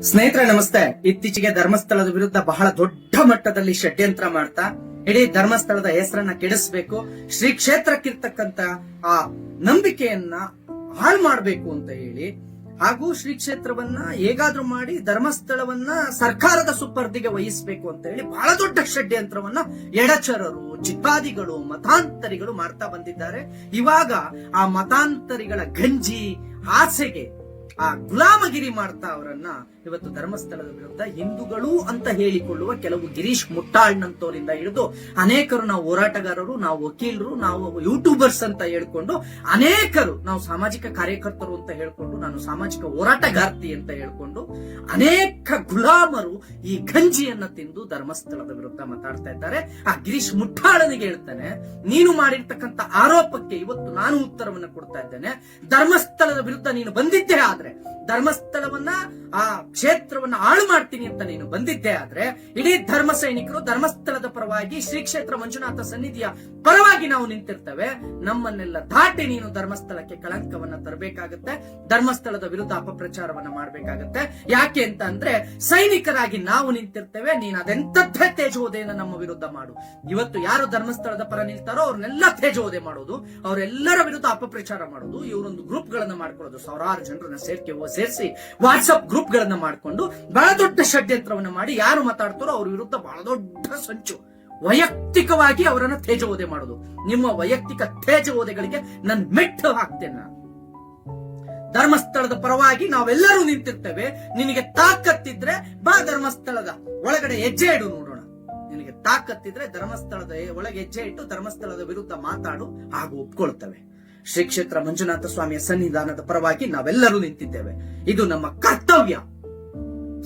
ಸ್ನೇಹಿತರೆ ನಮಸ್ತೆ. ಇತ್ತೀಚೆಗೆ ಧರ್ಮಸ್ಥಳದ ವಿರುದ್ಧ ಬಹಳ ದೊಡ್ಡ ಮಟ್ಟದಲ್ಲಿ ಷಡ್ಯಂತ್ರ ಮಾಡ್ತಾ ಇಡೀ ಧರ್ಮಸ್ಥಳದ ಹೆಸರನ್ನ ಕೆಡಿಸಬೇಕು, ಶ್ರೀ ಕ್ಷೇತ್ರಕ್ಕಿರ್ತಕ್ಕಂತ ಆ ನಂಬಿಕೆಯನ್ನ ಹಾಳು ಮಾಡಬೇಕು ಅಂತ ಹೇಳಿ, ಹಾಗೂ ಶ್ರೀ ಕ್ಷೇತ್ರವನ್ನ ಹೇಗಾದ್ರೂ ಮಾಡಿ ಧರ್ಮಸ್ಥಳವನ್ನ ಸರ್ಕಾರದ ಸುಪರ್ದಿಗೆ ವಹಿಸಬೇಕು ಅಂತ ಹೇಳಿ ಬಹಳ ದೊಡ್ಡ ಷಡ್ಯಂತ್ರವನ್ನ ಎಡಚರರು, ಜಿಹಾದಿಗಳು, ಮತಾಂತರಿಗಳು ಮಾಡ್ತಾ ಬಂದಿದ್ದಾರೆ. ಇವಾಗ ಆ ಮತಾಂತರಿಗಳ ಗಂಜಿ ಆಸೆಗೆ ಆ ಗುಲಾಮಗಿರಿ ಮಾಡ್ತಾ ಅವರನ್ನ ಇವತ್ತು ಧರ್ಮಸ್ಥಳದ ವಿರುದ್ಧ ಹಿಂದೂಗಳು ಅಂತ ಹೇಳಿಕೊಳ್ಳುವ ಕೆಲವು ಗಿರೀಶ್ ಮುಟ್ಟಾಳ್ನಂತವರಿಂದ ಹಿಡಿದು ಅನೇಕರು, ನಾವು ಹೋರಾಟಗಾರರು, ನಾವು ವಕೀಲರು, ನಾವು ಯೂಟ್ಯೂಬರ್ಸ್ ಅಂತ ಹೇಳ್ಕೊಂಡು ಅನೇಕರು, ನಾವು ಸಾಮಾಜಿಕ ಕಾರ್ಯಕರ್ತರು ಅಂತ ಹೇಳ್ಕೊಂಡು, ನಾನು ಸಾಮಾಜಿಕ ಹೋರಾಟಗಾರ್ತಿ ಅಂತ ಹೇಳ್ಕೊಂಡು ಅನೇಕ ಗುಲಾಮರು ಈ ಗಂಜಿಯನ್ನ ತಿಂದು ಧರ್ಮಸ್ಥಳದ ವಿರುದ್ಧ ಮಾತಾಡ್ತಾ ಇದ್ದಾರೆ. ಆ ಗಿರೀಶ್ ಮುಟ್ಟಾಳನಿಗೆ ಹೇಳ್ತಾನೆ, ನೀನು ಮಾಡಿರ್ತಕ್ಕಂಥ ಆರೋಪಕ್ಕೆ ಇವತ್ತು ನಾನು ಉತ್ತರವನ್ನು ಕೊಡ್ತಾ ಇದ್ದೇನೆ. ಧರ್ಮಸ್ಥಳದ ವಿರುದ್ಧ ನೀನು ಬಂದಿದ್ದೇ ಆದ್ರೆ, ಧರ್ಮಸ್ಥಳವನ್ನ ಆ ಕ್ಷೇತ್ರವನ್ನ ಹಾಳು ಮಾಡ್ತೀನಿ ಅಂತ ನೀನು ಬಂದಿದ್ದೇ ಆದ್ರೆ, ಇಡೀ ಧರ್ಮ ಸೈನಿಕರು ಧರ್ಮಸ್ಥಳದ ಪರವಾಗಿ, ಶ್ರೀ ಕ್ಷೇತ್ರ ಮಂಜುನಾಥ ಸನ್ನಿಧಿಯ ಪರವಾಗಿ ನಾವು ನಿಂತಿರ್ತೇವೆ. ನಮ್ಮನ್ನೆಲ್ಲ ದಾಟಿ ನೀನು ಧರ್ಮಸ್ಥಳಕ್ಕೆ ಕಳಂಕವನ್ನ ತರಬೇಕಾಗತ್ತೆ, ಧರ್ಮಸ್ಥಳದ ವಿರುದ್ಧ ಅಪಪ್ರಚಾರವನ್ನ ಮಾಡಬೇಕಾಗತ್ತೆ. ಯಾಕೆ ಅಂತ ಅಂದ್ರೆ, ಸೈನಿಕರಾಗಿ ನಾವು ನಿಂತಿರ್ತೇವೆ, ನೀನು ಅದೆಂತದ್ದೇ ತೇಜೋದೆಯನ್ನ ನಮ್ಮ ವಿರುದ್ಧ ಮಾಡು. ಇವತ್ತು ಯಾರು ಧರ್ಮಸ್ಥಳದ ಪರ ನಿಲ್ತಾರೋ ಅವ್ರನ್ನೆಲ್ಲ ತೇಜೋದೆ ಮಾಡೋದು, ಅವರೆಲ್ಲರ ವಿರುದ್ಧ ಅಪಪ್ರಚಾರ ಮಾಡೋದು, ಇವರೊಂದು ಗ್ರೂಪ್ ಗಳನ್ನ ಮಾಡ್ಕೊಳ್ಳೋದು, ಸಾವಿರಾರು ಜನರನ್ನ ಸೇರಿಸಿ ವಾಟ್ಸ್ಆಪ್ ಗ್ರೂಪ್ ಗಳನ್ನ ಮಾಡ್ಕೊಂಡು ಬಹಳ ದೊಡ್ಡ ಷಡ್ಯಂತ್ರವನ್ನ ಮಾಡಿ ಯಾರು ಮಾತಾಡ್ತಾರೋ ಅವ್ರ ವಿರುದ್ಧ ಬಹಳ ದೊಡ್ಡ ಸಂಚು, ವೈಯಕ್ತಿಕವಾಗಿ ಅವರನ್ನ ತೇಜೋದೆ ಮಾಡೋದು. ನಿಮ್ಮ ವೈಯಕ್ತಿಕ ತೇಜೋದೆಗಳಿಗೆ ನಾನು ಮೆಟ್ಟು ಹಾಕ್ತೇನೆ. ಧರ್ಮಸ್ಥಳದ ಪರವಾಗಿ ನಾವೆಲ್ಲರೂ ನಿಂತಿರ್ತೇವೆ. ನಿನಗೆ ತಾಕತ್ತಿದ್ರೆ ಬಾ ಧರ್ಮಸ್ಥಳದ ಒಳಗಡೆ ಹೆಜ್ಜೆ ಇಡು ನೋಡೋಣ. ನಿನಗೆ ತಾಕತ್ತಿದ್ರೆ ಧರ್ಮಸ್ಥಳದ ಒಳಗೆ ಹೆಜ್ಜೆ ಇಟ್ಟು ಧರ್ಮಸ್ಥಳದ ವಿರುದ್ಧ ಮಾತಾಡು, ಹಾಗೂ ಒಪ್ಕೊಳ್ತೇವೆ. ಶ್ರೀ ಕ್ಷೇತ್ರ ಮಂಜುನಾಥ ಸ್ವಾಮಿಯ ಸನ್ನಿಧಾನದ ಪರವಾಗಿ ನಾವೆಲ್ಲರೂ ನಿಂತಿದ್ದೇವೆ. ಇದು ನಮ್ಮ ಕರ್ತವ್ಯ.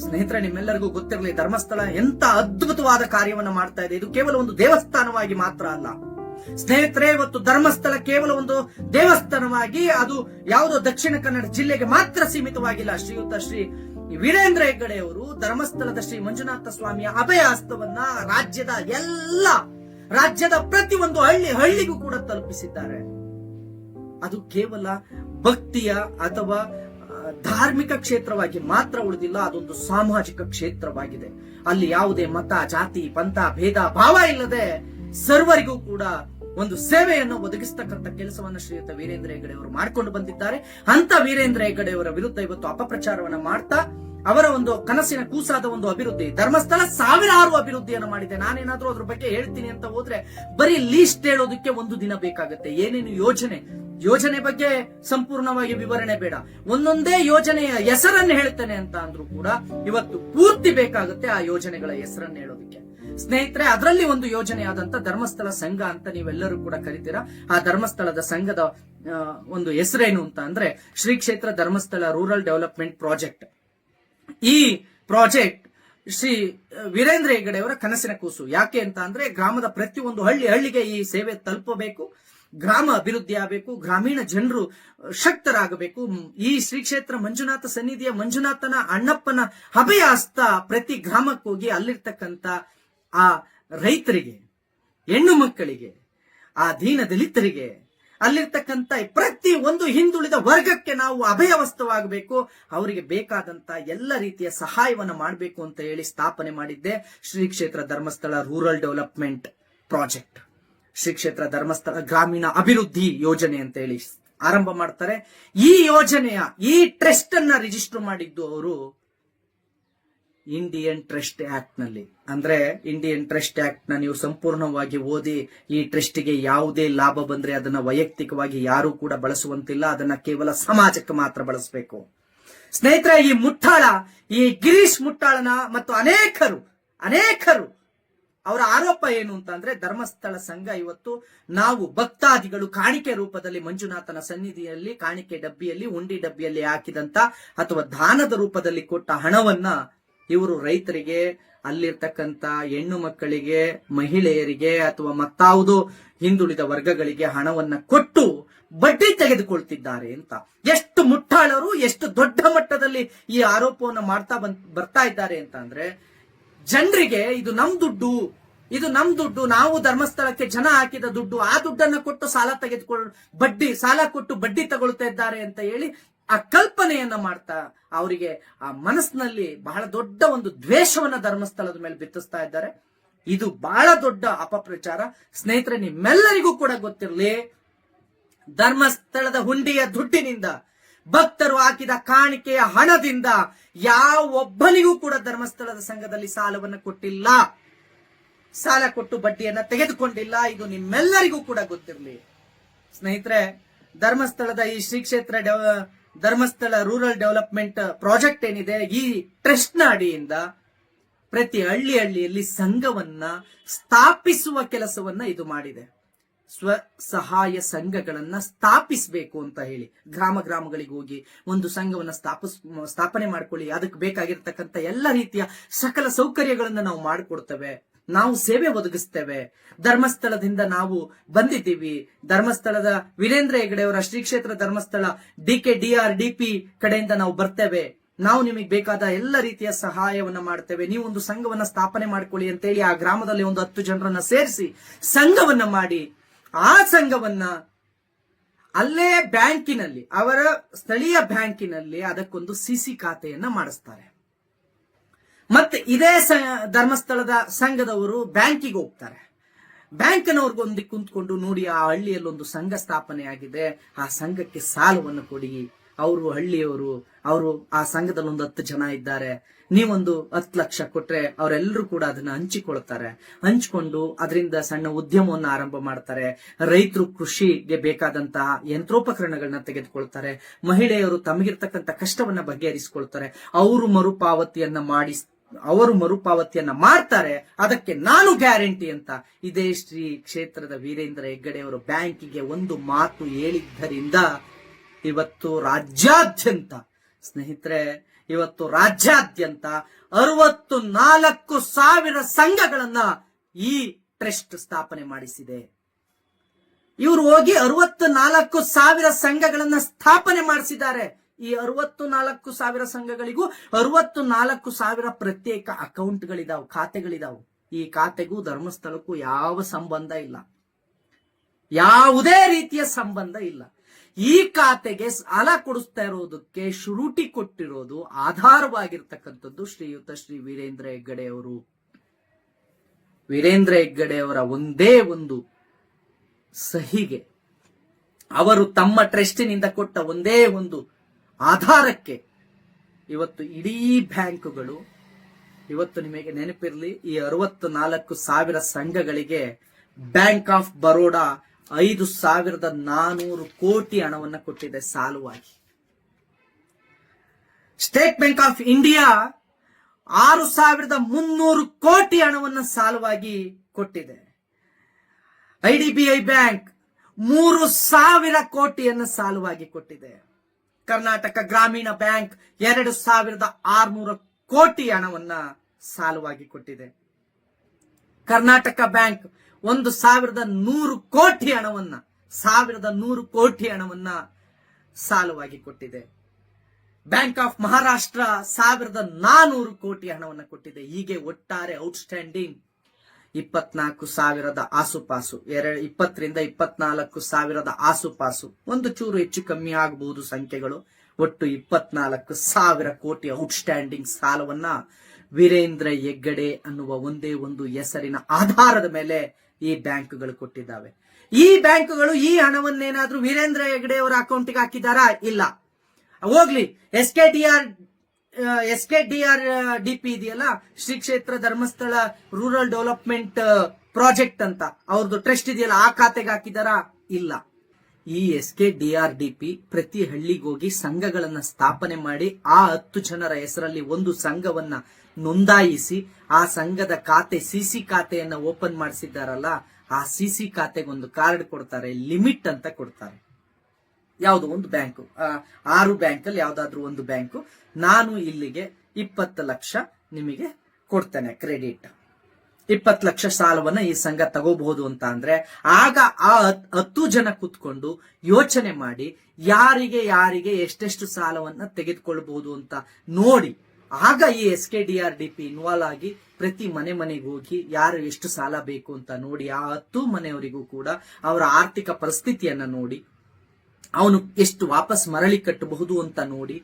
ಸ್ನೇಹಿತರೆ, ನಿಮ್ಮೆಲ್ಲರಿಗೂ ಗೊತ್ತಿರಲಿ, ಧರ್ಮಸ್ಥಳ ಎಂತ ಅದ್ಭುತವಾದ ಕಾರ್ಯವನ್ನ ಮಾಡ್ತಾ ಇದೆ. ಇದು ಕೇವಲ ಒಂದು ದೇವಸ್ಥಾನವಾಗಿ ಮಾತ್ರ ಅಲ್ಲ ಸ್ನೇಹಿತರೆ. ಇವತ್ತು ಧರ್ಮಸ್ಥಳ ಕೇವಲ ಒಂದು ದೇವಸ್ಥಾನವಾಗಿ, ಅದು ಯಾವುದೋ ದಕ್ಷಿಣ ಕನ್ನಡ ಜಿಲ್ಲೆಗೆ ಮಾತ್ರ ಸೀಮಿತವಾಗಿಲ್ಲ. ಶ್ರೀಯುತ ಶ್ರೀ ವೀರೇಂದ್ರ ಹೆಗ್ಗಡೆ ಅವರು ಧರ್ಮಸ್ಥಳದ ಶ್ರೀ ಮಂಜುನಾಥ ಸ್ವಾಮಿಯ ಅಭಯ ಹಸ್ತವನ್ನ ರಾಜ್ಯದ ಪ್ರತಿಯೊಂದು ಹಳ್ಳಿಗೂ ಕೂಡ ತಲುಪಿಸಿದ್ದಾರೆ. ಅದು ಕೇವಲ ಭಕ್ತಿಯ ಅಥವಾ ಧಾರ್ಮಿಕ ಕ್ಷೇತ್ರವಾಗಿ ಮಾತ್ರ ಉಳಿದಿಲ್ಲ, ಅದೊಂದು ಸಾಮಾಜಿಕ ಕ್ಷೇತ್ರವಾಗಿದೆ. ಅಲ್ಲಿ ಯಾವುದೇ ಮತ, ಜಾತಿ, ಪಂಥ, ಭೇದ ಭಾವ ಇಲ್ಲದೆ ಸರ್ವರಿಗೂ ಕೂಡ ಒಂದು ಸೇವೆಯನ್ನು ಒದಗಿಸ್ತಕ್ಕಂಥ ಕೆಲಸವನ್ನ ಶ್ರೀಯುತ ವೀರೇಂದ್ರ ಹೆಗ್ಗಡೆ ಅವರು ಮಾಡಿಕೊಂಡು ಬಂದಿದ್ದಾರೆ. ಅಂತ ವೀರೇಂದ್ರ ಹೆಗ್ಗಡೆ ಅವರ ವಿರುದ್ಧ ಇವತ್ತು ಅಪಪ್ರಚಾರವನ್ನ ಮಾಡ್ತಾ, ಅವರ ಒಂದು ಕನಸಿನ ಕೂಸಾದ ಒಂದು ಅಭಿವೃದ್ಧಿ, ಧರ್ಮಸ್ಥಳ ಸಾವಿರಾರು ಅಭಿವೃದ್ಧಿಯನ್ನು ಮಾಡಿದೆ. ನಾನೇನಾದ್ರೂ ಅದ್ರ ಬಗ್ಗೆ ಹೇಳ್ತೀನಿ ಅಂತ ಹೋದ್ರೆ ಬರೀ ಲೀಸ್ಟ್ ಹೇಳೋದಕ್ಕೆ ಒಂದು ದಿನ ಬೇಕಾಗುತ್ತೆ. ಏನೇನು ಯೋಜನೆ ಬಗ್ಗೆ ಸಂಪೂರ್ಣವಾಗಿ ವಿವರಣೆ ಬೇಡ, ಒಂದೊಂದೇ ಯೋಜನೆಯ ಹೆಸರನ್ನು ಹೇಳ್ತೇನೆ ಅಂತ ಅಂದ್ರೂ ಕೂಡ ಇವತ್ತು ಪೂರ್ತಿ ಬೇಕಾಗುತ್ತೆ ಆ ಯೋಜನೆಗಳ ಹೆಸರನ್ನು ಹೇಳೋದಕ್ಕೆ. ಸ್ನೇಹಿತರೆ, ಅದರಲ್ಲಿ ಒಂದು ಯೋಜನೆಯಾದಂತ ಧರ್ಮಸ್ಥಳ ಸಂಘ ಅಂತ ನೀವೆಲ್ಲರೂ ಕೂಡ ಕರಿತೀರಾ. ಆ ಧರ್ಮಸ್ಥಳದ ಸಂಘದ ಒಂದು ಹೆಸರೇನು ಅಂತ ಅಂದ್ರೆ, ಶ್ರೀ ಕ್ಷೇತ್ರ ಧರ್ಮಸ್ಥಳ ರೂರಲ್ ಡೆವಲಪ್ಮೆಂಟ್ ಪ್ರಾಜೆಕ್ಟ್. ಈ ಪ್ರಾಜೆಕ್ಟ್ ಶ್ರೀ ವೀರೇಂದ್ರ ಹೆಗ್ಗಡೆ ಅವರ ಕನಸಿನ ಕೂಸು. ಯಾಕೆ ಅಂತ ಅಂದ್ರೆ, ಗ್ರಾಮದ ಪ್ರತಿಯೊಂದು ಹಳ್ಳಿಗೆ ಈ ಸೇವೆ ತಲುಪಬೇಕು, ಗ್ರಾಮ ಅಭಿವೃದ್ಧಿ ಆಗಬೇಕು, ಗ್ರಾಮೀಣ ಜನರು ಶಕ್ತರಾಗಬೇಕು. ಈ ಶ್ರೀ ಕ್ಷೇತ್ರ ಮಂಜುನಾಥ ಸನ್ನಿಧಿಯ ಮಂಜುನಾಥನ ಅಣ್ಣಪ್ಪನ ಅಭಯ ಹಸ್ತ ಪ್ರತಿ ಗ್ರಾಮಕ್ಕೆ ಹೋಗಿ ಅಲ್ಲಿರ್ತಕ್ಕಂಥ ಆ ರೈತರಿಗೆ, ಹೆಣ್ಣು ಮಕ್ಕಳಿಗೆ, ಆ ದೀನ ದಲಿತರಿಗೆ, ಅಲ್ಲಿರ್ತಕ್ಕಂಥ ಪ್ರತಿ ಒಂದು ಹಿಂದುಳಿದ ವರ್ಗಕ್ಕೆ ನಾವು ಅಭಯವಸ್ತವಾಗಬೇಕು, ಅವರಿಗೆ ಬೇಕಾದಂತ ಎಲ್ಲ ರೀತಿಯ ಸಹಾಯವನ್ನು ಮಾಡಬೇಕು ಅಂತ ಹೇಳಿ ಸ್ಥಾಪನೆ ಮಾಡಿದ್ದೆ ಶ್ರೀ ಕ್ಷೇತ್ರ Dharmasthala rural development project. Shri ಕ್ಷೇತ್ರ ಧರ್ಮಸ್ಥಳ ಗ್ರಾಮೀಣ ಅಭಿವೃದ್ಧಿ ಯೋಜನೆ ಅಂತ ಹೇಳಿ ಆರಂಭ ಮಾಡ್ತಾರೆ. ಈ ಯೋಜನೆಯ ಈ ಟ್ರಸ್ಟ್ ಅನ್ನ ರಿಜಿಸ್ಟರ್ ಮಾಡಿದ್ದು ಅವರು ಇಂಡಿಯನ್ ಟ್ರಸ್ಟ್ ಆಕ್ಟ್ ನಲ್ಲಿ. ಅಂದ್ರೆ ಇಂಡಿಯನ್ ಟ್ರಸ್ಟ್ ಆಕ್ಟ್ ನ ನೀವು ಸಂಪೂರ್ಣವಾಗಿ ಓದಿ, ಈ ಟ್ರಸ್ಟ್ಗೆ ಯಾವುದೇ ಲಾಭ ಬಂದ್ರೆ ಅದನ್ನ ವೈಯಕ್ತಿಕವಾಗಿ ಯಾರು ಕೂಡ ಬಳಸುವಂತಿಲ್ಲ, ಅದನ್ನ ಕೇವಲ ಸಮಾಜಕ್ಕೆ ಮಾತ್ರ ಬಳಸಬೇಕು. ಸ್ನೇಹಿತರೆ, ಈ ಮುಟ್ಟಾಳ, ಈ ಗಿರೀಶ್ ಮುಟ್ಟಾಳನ ಮತ್ತು ಅನೇಕರು ಅವರ ಆರೋಪ ಏನು ಅಂತ ಅಂದ್ರೆ, ಧರ್ಮಸ್ಥಳ ಸಂಘ ಇವತ್ತು ನಾವು ಭಕ್ತಾದಿಗಳು ಕಾಣಿಕೆ ರೂಪದಲ್ಲಿ ಮಂಜುನಾಥನ ಸನ್ನಿಧಿಯಲ್ಲಿ ಕಾಣಿಕೆ ಡಬ್ಬಿಯಲ್ಲಿ, ಉಂಡಿ ಡಬ್ಬಿಯಲ್ಲಿ ಹಾಕಿದಂತ ಅಥವಾ ದಾನದ ರೂಪದಲ್ಲಿ ಕೊಟ್ಟ ಹಣವನ್ನ ಇವರು ರೈತರಿಗೆ, ಅಲ್ಲಿರ್ತಕ್ಕಂಥ ಹೆಣ್ಣು ಮಕ್ಕಳಿಗೆ, ಮಹಿಳೆಯರಿಗೆ ಅಥವಾ ಮತ್ತಾವುದೋ ಹಿಂದುಳಿದ ವರ್ಗಗಳಿಗೆ ಹಣವನ್ನ ಕೊಟ್ಟು ಬಡ್ಡಿ ತೆಗೆದುಕೊಳ್ತಿದ್ದಾರೆ ಅಂತ. ಎಷ್ಟು ಮುಟ್ಟಾಳರು, ಎಷ್ಟು ದೊಡ್ಡ ಮಟ್ಟದಲ್ಲಿ ಈ ಆರೋಪವನ್ನು ಮಾಡ್ತಾ ಬರ್ತಾ ಇದ್ದಾರೆ ಅಂತ ಅಂದ್ರೆ, ಜನರಿಗೆ ಇದು ನಮ್ ದುಡ್ಡು, ನಾವು ಧರ್ಮಸ್ಥಳಕ್ಕೆ ಜನ ಹಾಕಿದ ದುಡ್ಡು, ಆ ದುಡ್ಡನ್ನ ಕೊಟ್ಟು ಸಾಲ ಕೊಟ್ಟು ಬಡ್ಡಿ ತಗೊಳ್ತಾ ಇದ್ದಾರೆ ಅಂತ ಹೇಳಿ ಆ ಕಲ್ಪನೆಯನ್ನ ಮಾಡ್ತಾ ಅವರಿಗೆ ಆ ಮನಸ್ಸಿನಲ್ಲಿ ಬಹಳ ದೊಡ್ಡ ಒಂದು ದ್ವೇಷವನ್ನ ಧರ್ಮಸ್ಥಳದ ಮೇಲೆ ಬಿತ್ತಿಸ್ತಾ ಇದ್ದಾರೆ. ಇದು ಬಹಳ ದೊಡ್ಡ ಅಪಪ್ರಚಾರ. ಸ್ನೇಹಿತರೆ, ನಿಮ್ಮೆಲ್ಲರಿಗೂ ಕೂಡ ಗೊತ್ತಿರಲಿ, ಧರ್ಮಸ್ಥಳದ ಹುಂಡಿಯ ದುಡ್ಡಿನಿಂದ, ಭಕ್ತರು ಹಾಕಿದ ಕಾಣಿಕೆಯ ಹಣದಿಂದ ಯಾವೊಬ್ಬನಿಗೂ ಕೂಡ ಧರ್ಮಸ್ಥಳದ ಸಂಘದಲ್ಲಿ ಸಾಲವನ್ನು ಕೊಟ್ಟಿಲ್ಲ, ಸಾಲ ಕೊಟ್ಟು ಬಡ್ಡಿಯನ್ನ ತೆಗೆದುಕೊಂಡಿಲ್ಲ. ಇದು ನಿಮ್ಮೆಲ್ಲರಿಗೂ ಕೂಡ ಗೊತ್ತಿರಲಿ. ಸ್ನೇಹಿತರೆ, ಧರ್ಮಸ್ಥಳದ ಈ ಶ್ರೀ ಕ್ಷೇತ್ರ ಧರ್ಮಸ್ಥಳ ರೂರಲ್ ಡೆವಲಪ್ಮೆಂಟ್ ಪ್ರಾಜೆಕ್ಟ್ ಏನಿದೆ, ಈ ಟ್ರಸ್ಟ್ ನ ಅಡಿಯಿಂದ ಪ್ರತಿ ಹಳ್ಳಿಯಲ್ಲಿ ಸಂಘವನ್ನ ಸ್ಥಾಪಿಸುವ ಕೆಲಸವನ್ನ ಇದು ಮಾಡಿದೆ. ಸ್ವಸಹಾಯ ಸಂಘಗಳನ್ನ ಸ್ಥಾಪಿಸಬೇಕು ಅಂತ ಹೇಳಿ ಗ್ರಾಮಗಳಿಗೆ ಹೋಗಿ ಒಂದು ಸಂಘವನ್ನ ಸ್ಥಾಪನೆ ಮಾಡ್ಕೊಳ್ಳಿ, ಅದಕ್ಕೆ ಬೇಕಾಗಿರ್ತಕ್ಕಂಥ ಎಲ್ಲ ರೀತಿಯ ಸಕಲ ಸೌಕರ್ಯಗಳನ್ನ ನಾವು ಮಾಡಿಕೊಡ್ತೇವೆ, ನಾವು ಸೇವೆ ಒದಗಿಸ್ತೇವೆ. ಧರ್ಮಸ್ಥಳದಿಂದ ನಾವು ಬಂದಿದ್ದೀವಿ. ಧರ್ಮಸ್ಥಳದ ವೀರೇಂದ್ರ ಹೆಗ್ಗಡೆ ಅವರ ಶ್ರೀ ಕ್ಷೇತ್ರ ಧರ್ಮಸ್ಥಳ DRDP ಕಡೆಯಿಂದ ನಾವು ಬರ್ತೇವೆ, ನಾವು ನಿಮಗೆ ಬೇಕಾದ ಎಲ್ಲ ರೀತಿಯ ಸಹಾಯವನ್ನ ಮಾಡ್ತೇವೆ, ನೀವು ಒಂದು ಸಂಘವನ್ನ ಸ್ಥಾಪನೆ ಮಾಡ್ಕೊಳ್ಳಿ ಅಂತೇಳಿ ಆ ಗ್ರಾಮದಲ್ಲಿ ಒಂದು 10 ಜನರನ್ನ ಸೇರಿಸಿ ಸಂಘವನ್ನ ಮಾಡಿ, ಆ ಸಂಘವನ್ನ ಅಲ್ಲೇ ಬ್ಯಾಂಕಿನಲ್ಲಿ, ಅವರ ಸ್ಥಳೀಯ ಬ್ಯಾಂಕಿನಲ್ಲಿ ಅದಕ್ಕೊಂದು CC ಖಾತೆಯನ್ನ ಮಾಡಿಸ್ತಾರೆ. ಮತ್ತೆ ಇದೇ ಧರ್ಮಸ್ಥಳದ ಸಂಘದವರು ಬ್ಯಾಂಕಿಗೆ ಹೋಗ್ತಾರೆ. ಬ್ಯಾಂಕ್ನವ್ರಿಗೊಂದು ಕುಂತ್ಕೊಂಡು, ನೋಡಿ ಆ ಹಳ್ಳಿಯಲ್ಲಿ ಒಂದು ಸಂಘ ಸ್ಥಾಪನೆ ಆಗಿದೆ, ಆ ಸಂಘಕ್ಕೆ ಸಾಲವನ್ನು ಕೊಡಿ. ಅವರು ಹಳ್ಳಿಯವರು, ಅವರು ಆ ಸಂಘದಲ್ಲಿ ಒಂದು 10 ಜನ ಇದ್ದಾರೆ, ನೀವೊಂದು 10 ಲಕ್ಷ ಕೊಟ್ರೆ ಅವರೆಲ್ಲರೂ ಕೂಡ ಅದನ್ನ ಹಂಚಿಕೊಳ್ತಾರೆ. ಹಂಚಿಕೊಂಡು ಅದರಿಂದ ಸಣ್ಣ ಉದ್ಯಮವನ್ನು ಆರಂಭ ಮಾಡ್ತಾರೆ. ರೈತರು ಕೃಷಿಗೆ ಬೇಕಾದಂತಹ ಯಂತ್ರೋಪಕರಣಗಳನ್ನ ತೆಗೆದುಕೊಳ್ತಾರೆ. ಮಹಿಳೆಯರು ತಮಗಿರ್ತಕ್ಕಂಥ ಕಷ್ಟವನ್ನ ಬಗೆಹರಿಸಿಕೊಳ್ತಾರೆ. ಅವರು ಮರುಪಾವತಿಯನ್ನ ಮಾಡ್ತಾರೆ. ಅದಕ್ಕೆ ನಾನು ಗ್ಯಾರಂಟಿ ಅಂತ ಇದೇ ಶ್ರೀ ಕ್ಷೇತ್ರದ ವೀರೇಂದ್ರ ಹೆಗ್ಗಡೆ ಅವರು ಬ್ಯಾಂಕಿಗೆ ಒಂದು ಮಾತು ಹೇಳಿದ್ದರಿಂದ ಇವತ್ತು ರಾಜ್ಯಾದ್ಯಂತ, ಸ್ನೇಹಿತರೆ, ಇವತ್ತು ರಾಜ್ಯಾದ್ಯಂತ 64,000 ಸಂಘಗಳನ್ನ ಈ ಟ್ರಸ್ಟ್ ಸ್ಥಾಪನೆ ಮಾಡಿಸಿದೆ. ಇವರು ಹೋಗಿ 64,000 ಸಂಘಗಳನ್ನ ಸ್ಥಾಪನೆ ಮಾಡಿಸಿದ್ದಾರೆ. ಈ 64,000 ಸಂಘಗಳಿಗೂ 64,000 ಪ್ರತ್ಯೇಕ ಅಕೌಂಟ್ಗಳಿದಾವೆ, ಖಾತೆಗಳಿದಾವೆ. ಈ ಖಾತೆಗೂ ಧರ್ಮಸ್ಥಳಕ್ಕೂ ಯಾವ ಸಂಬಂಧ ಇಲ್ಲ, ಯಾವುದೇ ರೀತಿಯ ಸಂಬಂಧ ಇಲ್ಲ. ಈ ಖಾತೆಗೆ ಸಾಲ ಕೊಡಿಸ್ತಾ ಇರೋದಕ್ಕೆ ಶುರುಟಿ ಕೊಟ್ಟಿರೋದು, ಆಧಾರವಾಗಿರ್ತಕ್ಕಂಥದ್ದು ಶ್ರೀಯುತ ಶ್ರೀ ವೀರೇಂದ್ರ ಹೆಗ್ಗಡೆ ಅವರು. ವೀರೇಂದ್ರ ಹೆಗ್ಗಡೆ ಅವರ ಒಂದೇ ಒಂದು ಸಹಿಗೆ, ಅವರು ತಮ್ಮ ಟ್ರಸ್ಟಿನಿಂದ ಕೊಟ್ಟ ಒಂದೇ ಒಂದು ಆಧಾರಕ್ಕೆ ಇವತ್ತು ಇಡೀ ಬ್ಯಾಂಕುಗಳು, ಇವತ್ತು ನಿಮಗೆ ನೆನಪಿರಲಿ, ಈ 64,000 ಸಂಘಗಳಿಗೆ ಬ್ಯಾಂಕ್ ಆಫ್ ಬರೋಡಾ 5,400 ಕೋಟಿ ಹಣವನ್ನು ಕೊಟ್ಟಿದೆ ಸಾಲವಾಗಿ. ಸ್ಟೇಟ್ ಬ್ಯಾಂಕ್ ಆಫ್ ಇಂಡಿಯಾ 6,300 ಕೋಟಿ ಹಣವನ್ನು ಸಾಲವಾಗಿ ಕೊಟ್ಟಿದೆ. IDBI ಬ್ಯಾಂಕ್ 3,000 ಕೋಟಿಯನ್ನು ಸಾಲವಾಗಿ ಕೊಟ್ಟಿದೆ. ಕರ್ನಾಟಕ ಗ್ರಾಮೀಣ ಬ್ಯಾಂಕ್ 2,600 ಕೋಟಿ ಹಣವನ್ನ ಸಾಲವಾಗಿ ಕೊಟ್ಟಿದೆ. ಕರ್ನಾಟಕ ಬ್ಯಾಂಕ್ 1,100 ಕೋಟಿ ಹಣವನ್ನ 1,100 ಕೋಟಿ ಹಣವನ್ನ ಸಾಲವಾಗಿ ಕೊಟ್ಟಿದೆ. ಬ್ಯಾಂಕ್ ಆಫ್ ಮಹಾರಾಷ್ಟ್ರ 1,400 ಕೋಟಿ ಹಣವನ್ನು ಕೊಟ್ಟಿದೆ. ಹೀಗೆ ಒಟ್ಟಾರೆ ಔಟ್ಸ್ಟ್ಯಾಂಡಿಂಗ್ 24,000 ಆಸುಪಾಸು, 20ರಿಂದ 24,000 ಆಸುಪಾಸು, ಒಂದು ಚೂರು ಹೆಚ್ಚು ಕಮ್ಮಿ ಆಗಬಹುದು ಸಂಖ್ಯೆಗಳು. ಒಟ್ಟು 24,000 ಕೋಟಿ ಔಟ್ಸ್ಟ್ಯಾಂಡಿಂಗ್ ಸಾಲವನ್ನ ವೀರೇಂದ್ರ ಹೆಗ್ಗಡೆ ಅನ್ನುವ ಒಂದೇ ಒಂದು ಹೆಸರಿನ ಆಧಾರದ ಮೇಲೆ ಈ ಬ್ಯಾಂಕ್ಗಳು ಕೊಟ್ಟಿದ್ದಾವೆ. ಈ ಬ್ಯಾಂಕ್ಗಳು ಈ ಹಣವನ್ನೇನಾದ್ರೂ ವೀರೇಂದ್ರ ಹೆಗ್ಗಡೆ ಅವರ ಅಕೌಂಟ್ಗೆ ಹಾಕಿದಾರಾ? ಇಲ್ಲ. ಹೋಗ್ಲಿ, SKDRDP ಇದೆಯಲ್ಲ, ಶ್ರೀ ಕ್ಷೇತ್ರ ಧರ್ಮಸ್ಥಳ ರೂರಲ್ ಡೆವಲಪ್ಮೆಂಟ್ ಪ್ರಾಜೆಕ್ಟ್ ಅಂತ ಅವ್ರದ್ದು ಟ್ರಸ್ಟ್ ಇದೆಯಲ್ಲ, ಆ ಖಾತೆಗೆ ಹಾಕಿದಾರಾ? ಇಲ್ಲ. ಈ SKDRDP ಪ್ರತಿ ಹಳ್ಳಿಗೆ ಹೋಗಿ ಸಂಘಗಳನ್ನ ಸ್ಥಾಪನೆ ಮಾಡಿ ಆ 10 ಜನರ ಹೆಸರಲ್ಲಿ ಒಂದು ಸಂಘವನ್ನ ನೋಂದಾಯಿಸಿ ಆ ಸಂಘದ ಖಾತೆ CC ಖಾತೆಯನ್ನ ಓಪನ್ ಮಾಡಿಸಿದ್ದಾರಲ್ಲ, ಆ CC ಖಾತೆಗೊಂದು ಕಾರ್ಡ್ ಕೊಡ್ತಾರೆ, ಲಿಮಿಟ್ ಅಂತ ಕೊಡ್ತಾರೆ. ಯಾವುದೋ ಒಂದು ಬ್ಯಾಂಕು, 6 ಬ್ಯಾಂಕಲ್ಲಿ ಯಾವ್ದಾದ್ರು ಒಂದು ಬ್ಯಾಂಕು, ನಾನು ಇಲ್ಲಿಗೆ 20 ಲಕ್ಷ ನಿಮಗೆ ಕೊಡ್ತೇನೆ ಕ್ರೆಡಿಟ್, 20 ಲಕ್ಷ ಸಾಲವನ್ನ ಈ ಸಂಘ ತಗೋಬಹುದು ಅಂತ ಅಂದ್ರೆ, ಆಗ ಆ 10 ಜನ ಕುತ್ಕೊಂಡು ಯೋಚನೆ ಮಾಡಿ ಯಾರಿಗೆ ಎಷ್ಟೆಷ್ಟು ಸಾಲವನ್ನ ತೆಗೆದುಕೊಳ್ಬಹುದು ಅಂತ ನೋಡಿ, ಆಗ ಈ SKDRDP ಇನ್ವಾಲ್ವ್ ಆಗಿ ಪ್ರತಿ ಮನೆಗೆ ಹೋಗಿ ಯಾರು ಎಷ್ಟು ಸಾಲ ಬೇಕು ಅಂತ ನೋಡಿ, ಆ 10 ಮನೆಯವರಿಗೂ ಕೂಡ ಅವರ ಆರ್ಥಿಕ ಪರಿಸ್ಥಿತಿಯನ್ನ ನೋಡಿ ಅವನು ಎಷ್ಟು ವಾಪಸ್ ಮರಳಿ ಕಟ್ಟಬಹುದು ಅಂತ ನೋಡಿ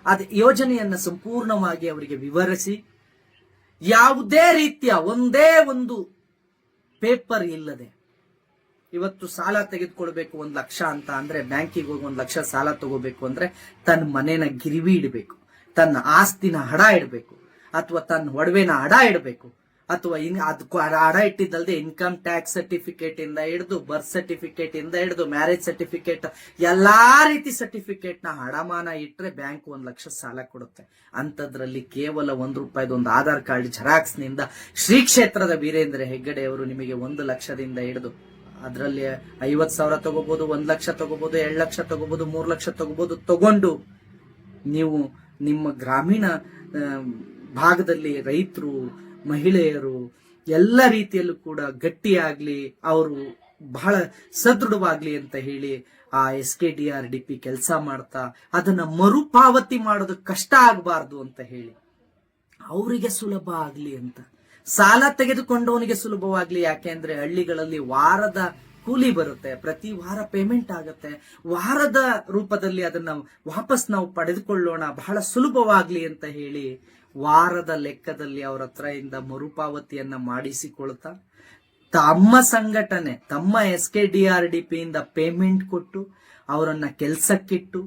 ಅದ ಯೋಜನೆಯನ್ನ ಸಂಪೂರ್ಣವಾಗಿ ಅವರಿಗೆ ವಿವರಿಸಿ, ಯಾವುದೇ ರೀತಿಯ ಒಂದೇ ಒಂದು ಪೇಪರ್ ಇಲ್ಲದೆ, ಇವತ್ತು ಸಾಲ ತೆಗೆದುಕೊಳ್ಬೇಕು 1 ಲಕ್ಷ ಅಂತ ಅಂದ್ರೆ ಬ್ಯಾಂಕಿಗೆ ಹೋಗಿ 1 ಲಕ್ಷ ಸಾಲ ತಗೋಬೇಕು ಅಂದ್ರೆ ತನ್ನ ಮನೇನ ಗಿರಿವಿ ಇಡಬೇಕು, ತನ್ನ ಆಸ್ತಿನ ಹಡ ಇಡಬೇಕು, ಅಥವಾ ತನ್ನ ಒಡವೆನ ಹಡ ಇಡಬೇಕು, ಅಥವಾ ಅದಕ್ಕೂ ಹಡ ಇಟ್ಟಿದ್ದಲ್ಲದೆ ಇನ್ಕಮ್ ಟ್ಯಾಕ್ಸ್ ಸರ್ಟಿಫಿಕೇಟ್ ಇಂದ ಹಿಡಿದು ಬರ್ತ್ ಸರ್ಟಿಫಿಕೇಟ್ ಇಂದ ಹಿಡಿದು ಮ್ಯಾರೇಜ್ ಸರ್ಟಿಫಿಕೇಟ್ ಎಲ್ಲಾ ರೀತಿ ಸರ್ಟಿಫಿಕೇಟ್ ನ ಹಡಮಾನ ಇಟ್ರೆ ಬ್ಯಾಂಕ್ 1 ಲಕ್ಷ ಸಾಲ ಕೊಡುತ್ತೆ. ಅಂತದ್ರಲ್ಲಿ ಕೇವಲ ₹1 ಒಂದು ಆಧಾರ್ ಕಾರ್ಡ್ ಜೆರಾಕ್ಸ್ ನಿಂದ ಶ್ರೀ ಕ್ಷೇತ್ರದ ವೀರೇಂದ್ರ ಹೆಗ್ಗಡೆ ಅವರು ನಿಮಗೆ 1 ಲಕ್ಷದಿಂದ ಹಿಡಿದು ಅದರಲ್ಲಿ 50,000 ತಗೋಬಹುದು, 1 ಲಕ್ಷ ತಗೋಬಹುದು, 2 ಲಕ್ಷ ತಗೋಬಹುದು, 3 ಲಕ್ಷ ತಗೋಬಹುದು. ತಗೊಂಡು ನೀವು ನಿಮ್ಮ ಗ್ರಾಮೀಣ ಭಾಗದಲ್ಲಿ ರೈತರು, ಮಹಿಳೆಯರು ಎಲ್ಲ ರೀತಿಯಲ್ಲೂ ಕೂಡ ಗಟ್ಟಿಯಾಗ್ಲಿ, ಅವರು ಬಹಳ ಸದೃಢವಾಗ್ಲಿ ಅಂತ ಹೇಳಿ ಆ SKDRDP ಕೆಲಸ ಮಾಡ್ತಾ ಅದನ್ನ ಮರುಪಾವತಿ ಮಾಡೋದು ಕಷ್ಟ ಆಗಬಾರ್ದು ಅಂತ ಹೇಳಿ ಅವರಿಗೆ ಸುಲಭ ಆಗ್ಲಿ ಅಂತ, ಸಾಲ ತೆಗೆದುಕೊಂಡವನಿಗೆ ಸುಲಭವಾಗ್ಲಿ. ಯಾಕೆಂದ್ರೆ ಹಳ್ಳಿಗಳಲ್ಲಿ ವಾರದ ಕೂಲಿ ಬರುತ್ತೆ, ಪ್ರತಿ ವಾರ ಪೇಮೆಂಟ್ ಆಗತ್ತೆ, ವಾರದ ರೂಪದಲ್ಲಿ ಅದನ್ನ ವಾಪಸ್ ನಾವು ಪಡೆದುಕೊಳ್ಳೋಣ, ಬಹಳ ಸುಲಭವಾಗ್ಲಿ ಅಂತ ಹೇಳಿ ವಾರದ ಲೆಕ್ಕದಲ್ಲಿ ಅವರ ಹತ್ರ ಇಂದ ಮರುಪಾವತಿಯನ್ನ ಮಾಡಿಸಿಕೊಳ್ತಾ ತಮ್ಮ ಸಂಘಟನೆ, ತಮ್ಮ SKDRDP ಇಂದ ಪೇಮೆಂಟ್ ಕೊಟ್ಟು ಅವರನ್ನ ಕೆಲ್ಸಕ್ಕಿಟ್ಟು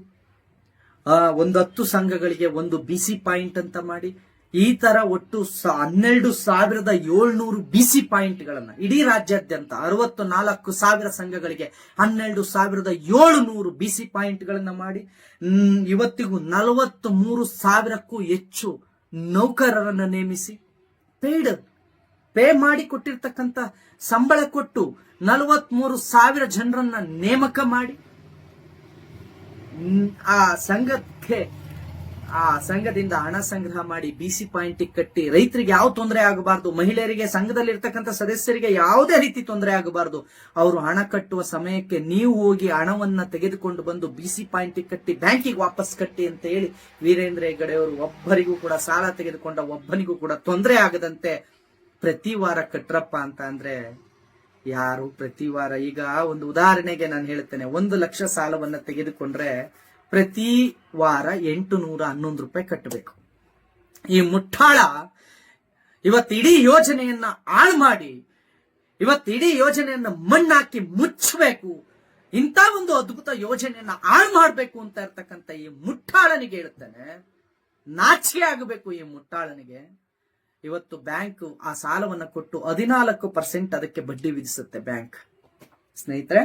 10 ಸಂಘಗಳಿಗೆ 1 BC ಪಾಯಿಂಟ್ ಅಂತ ಮಾಡಿ ಈ ತರ ಒಟ್ಟು 12,700 BC ಪಾಯಿಂಟ್ಗಳನ್ನ ಇಡೀ ರಾಜ್ಯಾದ್ಯಂತ 64,000 ಸಂಘಗಳಿಗೆ 12,700 BC ಪಾಯಿಂಟ್ಗಳನ್ನ ಮಾಡಿ ಇವತ್ತಿಗೂ 43,000ಕ್ಕೂ ಹೆಚ್ಚು ನೌಕರರನ್ನ ನೇಮಿಸಿ ಪೇ ಮಾಡಿ ಕೊಟ್ಟಿರ್ತಕ್ಕಂಥ ಸಂಬಳ ಕೊಟ್ಟು 43,000 ಜನರನ್ನ ನೇಮಕ ಮಾಡಿ ಆ ಸಂಘದಿಂದ ಹಣ ಸಂಗ್ರಹ ಮಾಡಿ BC ಪಾಯಿಂಟ್ ಕಟ್ಟಿ ರೈತರಿಗೆ ಯಾವ ತೊಂದರೆ ಆಗಬಾರ್ದು, ಮಹಿಳೆಯರಿಗೆ ಸಂಘದಲ್ಲಿ ಇರ್ತಕ್ಕಂಥ ಸದಸ್ಯರಿಗೆ ಯಾವುದೇ ರೀತಿ ತೊಂದರೆ ಆಗಬಾರ್ದು. ಅವರು ಹಣ ಕಟ್ಟುವ ಸಮಯಕ್ಕೆ ನೀವು ಹೋಗಿ ಹಣವನ್ನ ತೆಗೆದುಕೊಂಡು ಬಂದು BC ಪಾಯಿಂಟ್ ಕಟ್ಟಿ ಬ್ಯಾಂಕಿಗೆ ವಾಪಸ್ ಕಟ್ಟಿ ಅಂತ ಹೇಳಿ ವೀರೇಂದ್ರ ಹೆಗ್ಗಡೆ ಅವರು ಒಬ್ಬರಿಗೂ ಕೂಡ ಸಾಲ ತೆಗೆದುಕೊಂಡ ಒಬ್ಬನಿಗೂ ಕೂಡ ತೊಂದರೆ ಆಗದಂತೆ ಪ್ರತಿ ವಾರ ಕಟ್ರಪ್ಪ ಅಂತ ಅಂದ್ರೆ ಯಾರು ಪ್ರತಿ ವಾರ, ಈಗ ಒಂದು ಉದಾಹರಣೆಗೆ ನಾನು ಹೇಳ್ತೇನೆ, 1 ಲಕ್ಷ ಸಾಲವನ್ನ ತೆಗೆದುಕೊಂಡ್ರೆ ಪ್ರತಿ ವಾರ ₹811 ಕಟ್ಟಬೇಕು. ಈ ಮುಠಾಳ ಇವತ್ತು ಇಡೀ ಯೋಜನೆಯನ್ನ ಹಾಳು ಮಾಡಿ, ಇವತ್ತು ಇಡೀ ಯೋಜನೆಯನ್ನ ಮಣ್ಣಾಕಿ ಮುಚ್ಚಬೇಕು, ಇಂಥ ಒಂದು ಅದ್ಭುತ ಯೋಜನೆಯನ್ನ ಹಾಳು ಮಾಡಬೇಕು ಅಂತ ಇರ್ತಕ್ಕಂಥ ಈ ಮುಠಾಳನಿಗೆ ಹೇಳ್ತಾನೆ, ನಾಚಿಕೆ ಆಗಬೇಕು ಈ ಮುಠಾಳನಿಗೆ. ಇವತ್ತು ಬ್ಯಾಂಕ್ ಆ ಸಾಲವನ್ನ ಕೊಟ್ಟು 14% ಅದಕ್ಕೆ ಬಡ್ಡಿ ವಿಧಿಸುತ್ತೆ ಬ್ಯಾಂಕ್. ಸ್ನೇಹಿತರೆ,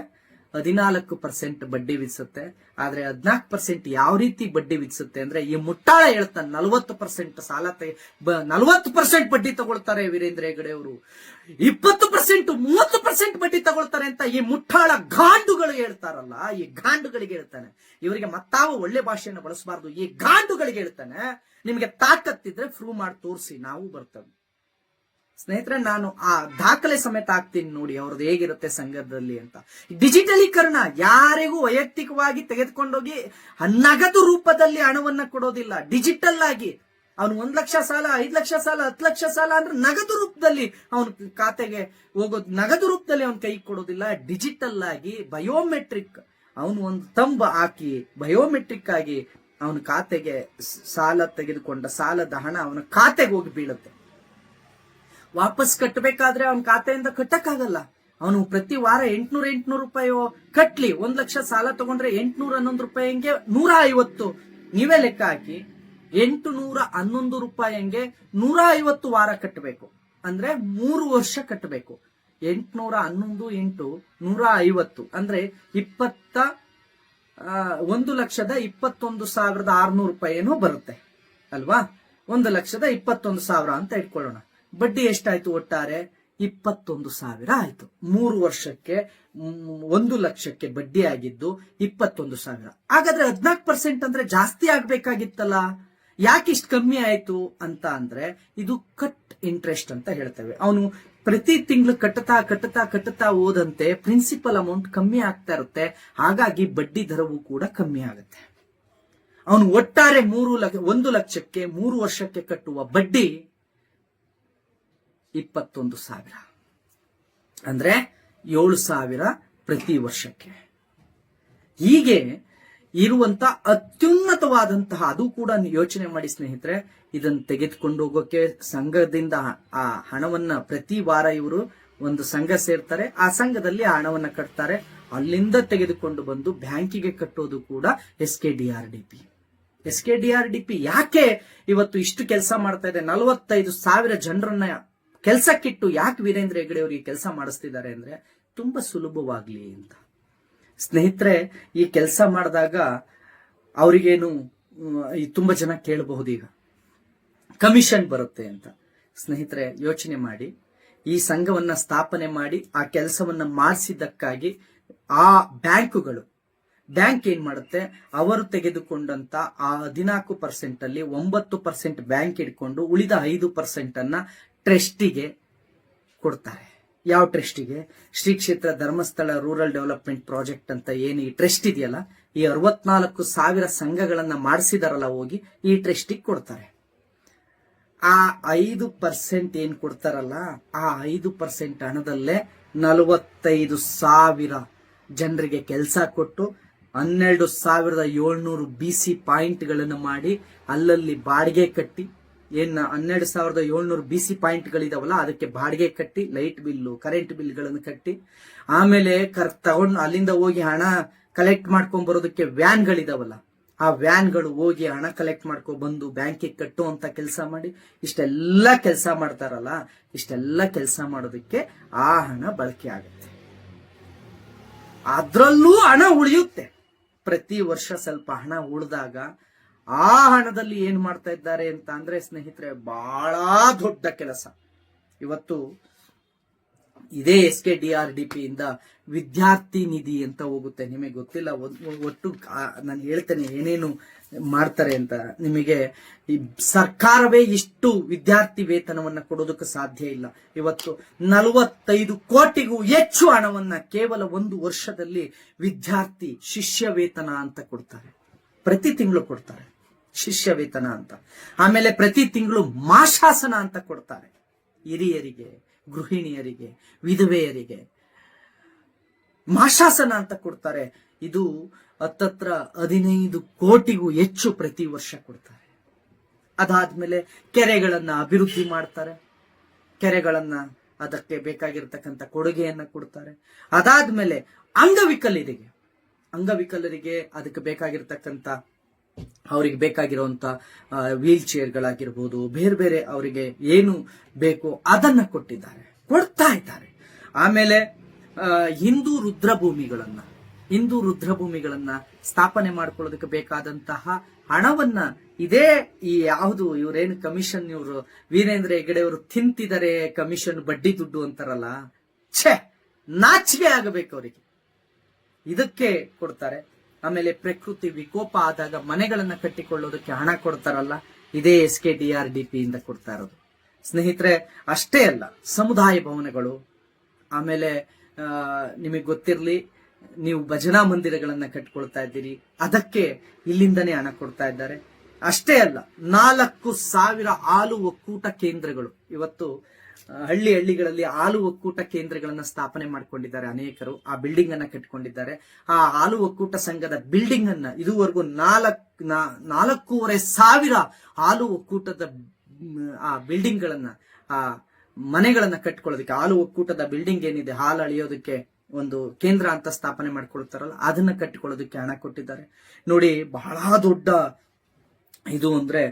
14% ಬಡ್ಡಿ ವಿಧಿಸುತ್ತೆ. ಆದ್ರೆ 14% ಯಾವ ರೀತಿ ಬಡ್ಡಿ ವಿಧಿಸುತ್ತೆ ಅಂದ್ರೆ, ಈ ಮುಟ್ಟಾಳ ಹೇಳ್ತಾನೆ 40% ಸಾಲ 40% ಬಡ್ಡಿ ತಗೊಳ್ತಾರೆ ವೀರೇಂದ್ರ ಹೆಗ್ಗಡೆ ಅವರು, 20% 30% ಬಡ್ಡಿ ತಗೊಳ್ತಾರೆ ಅಂತ ಈ ಮುಟ್ಟಾಳ ಗಾಂಡುಗಳು ಹೇಳ್ತಾರಲ್ಲ, ಈ ಗಾಂಡುಗಳಿಗೆ ಹೇಳ್ತಾನೆ. ಇವರಿಗೆ ಮತ್ತಾವ ಒಳ್ಳೆ ಭಾಷೆಯನ್ನು ಬಳಸಬಾರ್ದು, ಈ ಗಾಂಡುಗಳಿಗೆ ಹೇಳ್ತಾನೆ, ನಿಮಗೆ ತಾಕತ್ತಿದ್ರೆ ಪ್ರೂವ್ ಮಾಡಿ ತೋರಿಸಿ, ನಾವು ಬರ್ತೇವೆ. ಸ್ನೇಹಿತರೆ, ನಾನು ಆ ದಾಖಲೆ ಸಮೇತ ಹಾಕ್ತೀನಿ ನೋಡಿ ಅವ್ರದ್ದು ಹೇಗಿರುತ್ತೆ ಸಂಘದಲ್ಲಿ ಅಂತ. ಡಿಜಿಟಲೀಕರಣ, ಯಾರಿಗೂ ವೈಯಕ್ತಿಕವಾಗಿ ತೆಗೆದುಕೊಂಡೋಗಿ ನಗದು ರೂಪದಲ್ಲಿ ಹಣವನ್ನ ಕೊಡೋದಿಲ್ಲ. ಡಿಜಿಟಲ್ ಆಗಿ ಅವನು 1 ಲಕ್ಷ ಸಾಲ, 5 ಲಕ್ಷ ಸಾಲ, 10 ಲಕ್ಷ ಸಾಲ ಅಂದ್ರೆ ನಗದು ರೂಪದಲ್ಲಿ ಅವನ ಖಾತೆಗೆ ಹೋಗೋದು, ನಗದು ರೂಪದಲ್ಲಿ ಅವನ ಕೈ ಕೊಡೋದಿಲ್ಲ. ಡಿಜಿಟಲ್ ಆಗಿ ಬಯೋಮೆಟ್ರಿಕ್, ಅವನು ಒಂದು ತಂಬ ಹಾಕಿ ಬಯೋಮೆಟ್ರಿಕ್ ಆಗಿ ಅವನ ಖಾತೆಗೆ ಸಾಲ ತೆಗೆದುಕೊಂಡ ಸಾಲದ ಹಣ ಅವನ ಖಾತೆಗೆ ಹೋಗಿ ಬೀಳುತ್ತೆ. ವಾಪಸ್ ಕಟ್ಟಬೇಕಾದ್ರೆ ಅವನ ಖಾತೆಯಿಂದ ಕಟ್ಟಕ್ಕಾಗಲ್ಲ. ಅವನು ಪ್ರತಿ ವಾರ 800 ರೂಪಾಯಿ ಕಟ್ಲಿ. 1 ಲಕ್ಷ ಸಾಲ ತಗೊಂಡ್ರೆ 811 ರೂಪಾಯಿಗೆ 150, ನೀವೇ ಲೆಕ್ಕ ಹಾಕಿ. 811 ರೂಪಾಯಿಗೆ 150 ವಾರ ಕಟ್ಟಬೇಕು ಅಂದ್ರೆ 3 ವರ್ಷ ಕಟ್ಟಬೇಕು. 811 ಇಂಟು 150 ಅಂದ್ರೆ 1,21,600 ರೂಪಾಯಿ ಏನೋ ಬರುತ್ತೆ ಅಲ್ವಾ. 1,21,000 ಅಂತ ಇಟ್ಕೊಳ್ಳೋಣ. ಬಡ್ಡಿ ಎಷ್ಟಾಯ್ತು ಒಟ್ಟಾರೆ? 21,000 ಆಯ್ತು. 3 ವರ್ಷಕ್ಕೆ 1 ಲಕ್ಷಕ್ಕೆ ಬಡ್ಡಿ ಆಗಿದ್ದು 21,000. ಹಾಗಾದ್ರೆ 14% ಅಂದ್ರೆ ಜಾಸ್ತಿ ಆಗ್ಬೇಕಾಗಿತ್ತಲ್ಲ, ಯಾಕೆ ಇಷ್ಟು ಕಮ್ಮಿ ಆಯ್ತು ಅಂತ ಅಂದ್ರೆ ಇದು ಕಟ್ ಇಂಟ್ರೆಸ್ಟ್ ಅಂತ ಹೇಳ್ತೇವೆ. ಅವನು ಪ್ರತಿ ತಿಂಗಳು ಕಟ್ಟುತ್ತಾ ಹೋದಂತೆ ಪ್ರಿನ್ಸಿಪಲ್ ಅಮೌಂಟ್ ಕಮ್ಮಿ ಆಗ್ತಾ ಇರುತ್ತೆ, ಹಾಗಾಗಿ ಬಡ್ಡಿ ದರವು ಕೂಡ ಕಮ್ಮಿ ಆಗುತ್ತೆ. ಅವನು ಒಟ್ಟಾರೆ 1 ಲಕ್ಷಕ್ಕೆ 3 ವರ್ಷಕ್ಕೆ ಕಟ್ಟುವ ಬಡ್ಡಿ 21,000 ಅಂದ್ರೆ 7,000 ಪ್ರತಿ ವರ್ಷಕ್ಕೆ. ಹೀಗೆ ಇರುವಂತ ಅತ್ಯುನ್ನತವಾದಂತಹ, ಅದು ಕೂಡ ಯೋಚನೆ ಮಾಡಿ ಸ್ನೇಹಿತರೆ, ಇದನ್ನು ತೆಗೆದುಕೊಂಡು ಹೋಗೋಕೆ ಸಂಘದಿಂದ ಆ ಹಣವನ್ನ ಪ್ರತಿ ವಾರ ಇವರು ಒಂದು ಸಂಘ ಸೇರ್ತಾರೆ, ಆ ಸಂಘದಲ್ಲಿ ಆ ಹಣವನ್ನ ಕಟ್ತಾರೆ, ಅಲ್ಲಿಂದ ತೆಗೆದುಕೊಂಡು ಬಂದು ಬ್ಯಾಂಕಿಗೆ ಕಟ್ಟೋದು ಕೂಡ SKDRDP. SKDRDP ಯಾಕೆ ಇವತ್ತು ಇಷ್ಟು ಕೆಲಸ ಮಾಡ್ತಾ ಇದೆ? 45,000 ಜನರನ್ನ ಕೆಲಸಕ್ಕಿಟ್ಟು ಯಾಕೆ ವೀರೇಂದ್ರ ಹೆಗ್ಗಡೆ ಅವರಿಗೆ ಕೆಲಸ ಮಾಡಿಸ್ತಿದ್ದಾರೆ ಅಂದ್ರೆ ತುಂಬಾ ಸುಲಭವಾಗ್ಲಿ ಅಂತ. ಸ್ನೇಹಿತರೆ, ಈ ಕೆಲಸ ಮಾಡಿದಾಗ ಅವರಿಗೇನು ತುಂಬಾ ಜನ ಕೇಳಬಹುದು, ಈಗ ಕಮಿಷನ್ ಬರುತ್ತೆ ಅಂತ. ಸ್ನೇಹಿತರೆ, ಯೋಚನೆ ಮಾಡಿ, ಈ ಸಂಘವನ್ನ ಸ್ಥಾಪನೆ ಮಾಡಿ ಆ ಕೆಲಸವನ್ನ ಮಾಡಿಸಿದ್ದಕ್ಕಾಗಿ ಆ ಬ್ಯಾಂಕ್ ಏನ್ ಮಾಡುತ್ತೆ, ಅವರು ತೆಗೆದುಕೊಂಡಂತ ಆ 14% ಅಲ್ಲಿ 9% ಬ್ಯಾಂಕ್ ಇಟ್ಕೊಂಡು ಉಳಿದ 5% ಅನ್ನ ಟ್ರಸ್ಟಿಗೆ ಕೊಡ್ತಾರೆ. ಯಾವ ಟ್ರಸ್ಟಿಗೆ? ಶ್ರೀ ಕ್ಷೇತ್ರ ಧರ್ಮಸ್ಥಳ ರೂರಲ್ ಡೆವಲಪ್ಮೆಂಟ್ ಪ್ರಾಜೆಕ್ಟ್ ಅಂತ ಏನು ಈ ಟ್ರಸ್ಟ್ ಇದೆಯಲ್ಲ, ಈ 64,000 ಸಂಘಗಳನ್ನ ಮಾಡಿಸಿದಾರಲ್ಲ, ಹೋಗಿ ಈ ಟ್ರಸ್ಟಿಗೆ ಕೊಡ್ತಾರೆ. ಆ 5% ಏನ್ ಕೊಡ್ತಾರಲ್ಲ, ಆ 5% ಹಣದಲ್ಲೇ 45,000 ಜನರಿಗೆ ಕೆಲಸ ಕೊಟ್ಟು 12,700 BC ಪಾಯಿಂಟ್ಗಳನ್ನು ಮಾಡಿ ಅಲ್ಲಲ್ಲಿ ಬಾಡಿಗೆ ಕಟ್ಟಿ, ಏನ್ 12,700 BC ಪಾಯಿಂಟ್ಗಳಿದಾವಲ್ಲ ಅದಕ್ಕೆ ಬಾಡಿಗೆ ಕಟ್ಟಿ, ಲೈಟ್ ಬಿಲ್ಲು ಕರೆಂಟ್ ಬಿಲ್ಗಳನ್ನು ಕಟ್ಟಿ, ಆಮೇಲೆ ತಗೊಂಡು ಅಲ್ಲಿಂದ ಹೋಗಿ ಹಣ ಕಲೆಕ್ಟ್ ಮಾಡ್ಕೊಂಡ್ ಬರೋದಕ್ಕೆ ವ್ಯಾನ್ಗಳಿದಾವಲ್ಲ, ಆ ವ್ಯಾನ್ಗಳು ಹೋಗಿ ಹಣ ಕಲೆಕ್ಟ್ ಮಾಡ್ಕೊಂಡ್ ಬಂದು ಬ್ಯಾಂಕಿಗೆ ಕಟ್ಟುವಂತ ಕೆಲಸ ಮಾಡಿ, ಇಷ್ಟೆಲ್ಲ ಕೆಲಸ ಮಾಡ್ತಾರಲ್ಲ, ಇಷ್ಟೆಲ್ಲ ಕೆಲಸ ಮಾಡೋದಕ್ಕೆ ಆ ಹಣ ಬಳಕೆ ಆಗುತ್ತೆ. ಅದ್ರಲ್ಲೂ ಹಣ ಉಳಿಯುತ್ತೆ. ಪ್ರತಿ ವರ್ಷ ಸ್ವಲ್ಪ ಹಣ ಉಳಿದಾಗ ಆ ಹಣದಲ್ಲಿ ಏನ್ ಮಾಡ್ತಾ ಇದ್ದಾರೆ ಅಂತ ಅಂದ್ರೆ ಸ್ನೇಹಿತರೆ, ಬಹಳ ದೊಡ್ಡ ಕೆಲಸ. ಇವತ್ತು ಇದೇ SKDRDP ಇಂದ ವಿದ್ಯಾರ್ಥಿ ನಿಧಿ ಅಂತ ಹೋಗುತ್ತೆ. ನಿಮಗೆ ಗೊತ್ತಿಲ್ಲ, ಒಟ್ಟು ನಾನು ಹೇಳ್ತೇನೆ ಏನೇನು ಮಾಡ್ತಾರೆ ಅಂತ. ನಿಮಗೆ ಈ ಸರ್ಕಾರವೇ ಇಷ್ಟು ವಿದ್ಯಾರ್ಥಿ ವೇತನವನ್ನ ಕೊಡೋದಕ್ಕೆ ಸಾಧ್ಯ ಇಲ್ಲ. ಇವತ್ತು 45 ಕೋಟಿಗೂ ಹೆಚ್ಚು ಹಣವನ್ನ ಕೇವಲ 1 ವರ್ಷದಲ್ಲಿ ವಿದ್ಯಾರ್ಥಿ ಶಿಷ್ಯ ವೇತನ ಅಂತ ಕೊಡ್ತಾರೆ. ಪ್ರತಿ ತಿಂಗಳು ಕೊಡ್ತಾರೆ ಶಿಷ್ಯ ವೇತನ ಅಂತ. ಆಮೇಲೆ ಪ್ರತಿ ತಿಂಗಳು ಮಾಶಾಸನ ಅಂತ ಕೊಡ್ತಾರೆ. ಹಿರಿಯರಿಗೆ, ಗೃಹಿಣಿಯರಿಗೆ, ವಿಧವೆಯರಿಗೆ ಮಾಶಾಸನ ಅಂತ ಕೊಡ್ತಾರೆ. ಇದು ಹತ್ತತ್ರ 15 ಕೋಟಿಗೂ ಹೆಚ್ಚು ಪ್ರತಿ ವರ್ಷ ಕೊಡ್ತಾರೆ. ಅದಾದ್ಮೇಲೆ ಕೆರೆಗಳನ್ನ ಅಭಿವೃದ್ಧಿ ಮಾಡ್ತಾರೆ. ಕೆರೆಗಳನ್ನ ಅದಕ್ಕೆ ಬೇಕಾಗಿರ್ತಕ್ಕಂಥ ಕೊಡುಗೆಯನ್ನ ಕೊಡ್ತಾರೆ. ಅದಾದ್ಮೇಲೆ ಅಂಗವಿಕಲರಿಗೆ ಅದಕ್ಕೆ ಬೇಕಾಗಿರ್ತಕ್ಕಂಥ, ಅವರಿಗೆ ಬೇಕಾಗಿರುವಂತ ವೀಲ್ ಚೇರ್ಗಳಾಗಿರ್ಬೋದು, ಬೇರೆ ಬೇರೆ ಅವರಿಗೆ ಏನು ಬೇಕು ಅದನ್ನ ಕೊಡ್ತಾ ಇದ್ದಾರೆ. ಆಮೇಲೆ ಹಿಂದೂ ರುದ್ರಭೂಮಿಗಳನ್ನ ಸ್ಥಾಪನೆ ಮಾಡ್ಕೊಳ್ಳೋದಕ್ಕೆ ಬೇಕಾದಂತಹ ಹಣವನ್ನ ಇವರೇನು ಕಮಿಷನ್, ಇವರು ವೀರೇಂದ್ರ ಹೆಗ್ಗಡೆ ಅವರು ತಿಂತಿದ್ದಾರೆ ಕಮಿಷನ್, ಬಡ್ಡಿ ದುಡ್ಡು ಅಂತಾರಲ್ಲ, ನಾಚಿಕೆ ಆಗಬೇಕು ಅವರಿಗೆ. ಇದಕ್ಕೆ ಕೊಡ್ತಾರೆ. ಆಮೇಲೆ ಪ್ರಕೃತಿ ವಿಕೋಪ ಆದಾಗ ಮನೆಗಳನ್ನ ಕಟ್ಟಿಕೊಳ್ಳೋದಕ್ಕೆ ಹಣ ಕೊಡ್ತಾರಲ್ಲ, ಇದೇ SKDRDP ಇಂದ ಕೊಡ್ತಾ ಇರೋದು. ಸ್ನೇಹಿತರೆ, ಅಷ್ಟೇ ಅಲ್ಲ, ಸಮುದಾಯ ಭವನಗಳು, ಆಮೇಲೆ ನಿಮಗೆ ಗೊತ್ತಿರಲಿ, ನೀವು ಭಜನಾ ಮಂದಿರಗಳನ್ನ ಕಟ್ಕೊಳ್ತಾ ಇದ್ದೀರಿ, ಅದಕ್ಕೆ ಇಲ್ಲಿಂದನೇ ಹಣ ಕೊಡ್ತಾ ಇದ್ದಾರೆ. ಅಷ್ಟೇ ಅಲ್ಲ, 4,000 ಹಾಲು ಒಕ್ಕೂಟ ಕೇಂದ್ರಗಳು, ಇವತ್ತು ಹಳ್ಳಿಗಳಲ್ಲಿ ಹಾಲು ಒಕ್ಕೂಟ ಕೇಂದ್ರಗಳನ್ನ ಸ್ಥಾಪನೆ ಮಾಡ್ಕೊಂಡಿದ್ದಾರೆ ಅನೇಕರು. ಆ ಬಿಲ್ಡಿಂಗ್ ಅನ್ನ ಕಟ್ಕೊಂಡಿದ್ದಾರೆ. ಆ ಹಾಲು ಒಕ್ಕೂಟ ಸಂಘದ ಬಿಲ್ಡಿಂಗ್ ಅನ್ನ ಇದುವರೆಗೂ 4,500 ಹಾಲು ಒಕ್ಕೂಟದ ಆ ಬಿಲ್ಡಿಂಗ್ ಗಳನ್ನ, ಆ ಮನೆಗಳನ್ನ ಕಟ್ಕೊಳ್ಳೋದಕ್ಕೆ, ಹಾಲು ಒಕ್ಕೂಟದ ಬಿಲ್ಡಿಂಗ್ ಏನಿದೆ, ಹಾಲು ಅಳಿಯೋದಕ್ಕೆ ಒಂದು ಕೇಂದ್ರ ಅಂತ ಸ್ಥಾಪನೆ ಮಾಡ್ಕೊಳ್ತಾರಲ್ಲ, ಅದನ್ನ ಕಟ್ಟಿಕೊಳ್ಳೋದಕ್ಕೆ ಹಣ ಕೊಟ್ಟಿದ್ದಾರೆ. ನೋಡಿ, ಬಹಳ ದೊಡ್ಡ ಇದು ಅಂದ್ರೆ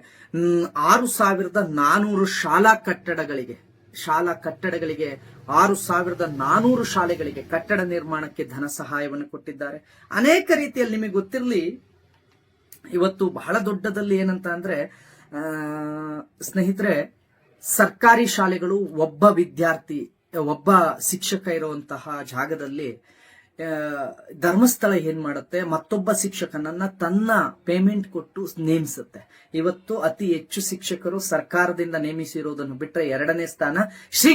6,400 ಶಾಲಾ ಕಟ್ಟಡಗಳಿಗೆ 6,400 ಶಾಲೆಗಳಿಗೆ ಕಟ್ಟಡ ನಿರ್ಮಾಣಕ್ಕೆ ಧನ ಸಹಾಯವನ್ನು ಕೊಟ್ಟಿದ್ದಾರೆ. ಅನೇಕ ರೀತಿಯಲ್ಲಿ ನಿಮಗೆ ಗೊತ್ತಿರಲಿ, ಇವತ್ತು ಬಹಳ ದೊಡ್ಡದಲ್ಲಿ ಏನಂತ ಅಂದ್ರೆ ಸ್ನೇಹಿತರೆ, ಸರ್ಕಾರಿ ಶಾಲೆಗಳು ಒಬ್ಬ ಶಿಕ್ಷಕ ಇರುವಂತಹ ಜಾಗದಲ್ಲಿ ಧರ್ಮಸ್ಥಳ ಏನ್ ಮಾಡುತ್ತೆ, ಮತ್ತೊಬ್ಬ ಶಿಕ್ಷಕನನ್ನ ತನ್ನ ಪೇಮೆಂಟ್ ಕೊಟ್ಟು ನೇಮಿಸುತ್ತೆ. ಇವತ್ತು ಅತಿ ಹೆಚ್ಚು ಶಿಕ್ಷಕರು ಸರ್ಕಾರದಿಂದ ನೇಮಿಸಿರುವುದನ್ನು ಬಿಟ್ಟರೆ 2ನೇ ಸ್ಥಾನ ಶ್ರೀ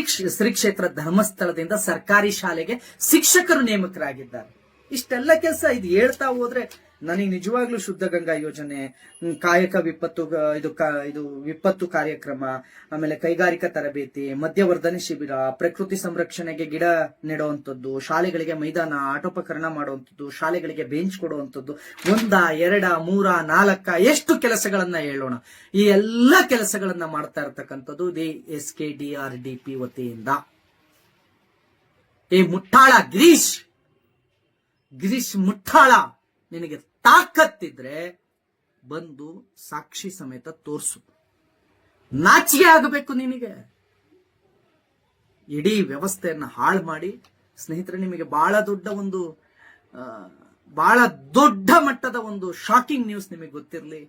ಕ್ಷೇತ್ರ ಧರ್ಮಸ್ಥಳದಿಂದ ಸರ್ಕಾರಿ ಶಾಲೆಗೆ ಶಿಕ್ಷಕರು ನೇಮಕರಾಗಿದ್ದಾರೆ. ಇಷ್ಟೆಲ್ಲ ಕೆಲಸ ಇದು ಹೇಳ್ತಾ ಹೋದ್ರೆ ನನಗೆ ನಿಜವಾಗ್ಲೂ ಶುದ್ಧ ಗಂಗಾ ಯೋಜನೆ, ಕಾಯಕ ವಿಪತ್ತು, ಇದು ವಿಪತ್ತು ಕಾರ್ಯಕ್ರಮ, ಆಮೇಲೆ ಕೈಗಾರಿಕಾ ತರಬೇತಿ, ಮಧ್ಯವರ್ಧನೆ ಶಿಬಿರ, ಪ್ರಕೃತಿ ಸಂರಕ್ಷಣೆಗೆ ಗಿಡ ನೆಡುವಂಥದ್ದು, ಶಾಲೆಗಳಿಗೆ ಮೈದಾನ, ಆಟೋಪಕರಣ ಮಾಡುವಂಥದ್ದು, ಶಾಲೆಗಳಿಗೆ ಬೆಂಚ್ ಕೊಡುವಂಥದ್ದು, 1, 2, 3, 4 ಎಷ್ಟು ಕೆಲಸಗಳನ್ನ ಹೇಳೋಣ. ಈ ಎಲ್ಲ ಕೆಲಸಗಳನ್ನ ಮಾಡ್ತಾ ಇರತಕ್ಕಂಥದ್ದು SKDRDP ವತಿಯಿಂದ. ಈ ಮುಟ್ಟಾಳ ಗಿರೀಶ್ ಮುಟ್ಟಾಳ, ನಿನಗೆ ತಾಕತ್ತಿದ್ರೆ ಬಂದು ಸಾಕ್ಷಿ ಸಮೇತ ತೋರ್ಸು. ನಾಚಿಕೆ ಆಗಬೇಕು ನಿನಗೆ. ಇಡೀ ವ್ಯವಸ್ಥೆಯನ್ನ ಹಾಳು ಮಾಡಿ ಸ್ನೇಹಿತರೆ, ನಿಮಗೆ ಬಹಳ ದೊಡ್ಡ ಮಟ್ಟದ ಒಂದು ಶಾಕಿಂಗ್ ನ್ಯೂಸ್ ನಿಮಗೆ ಗೊತ್ತಿರಲಿ.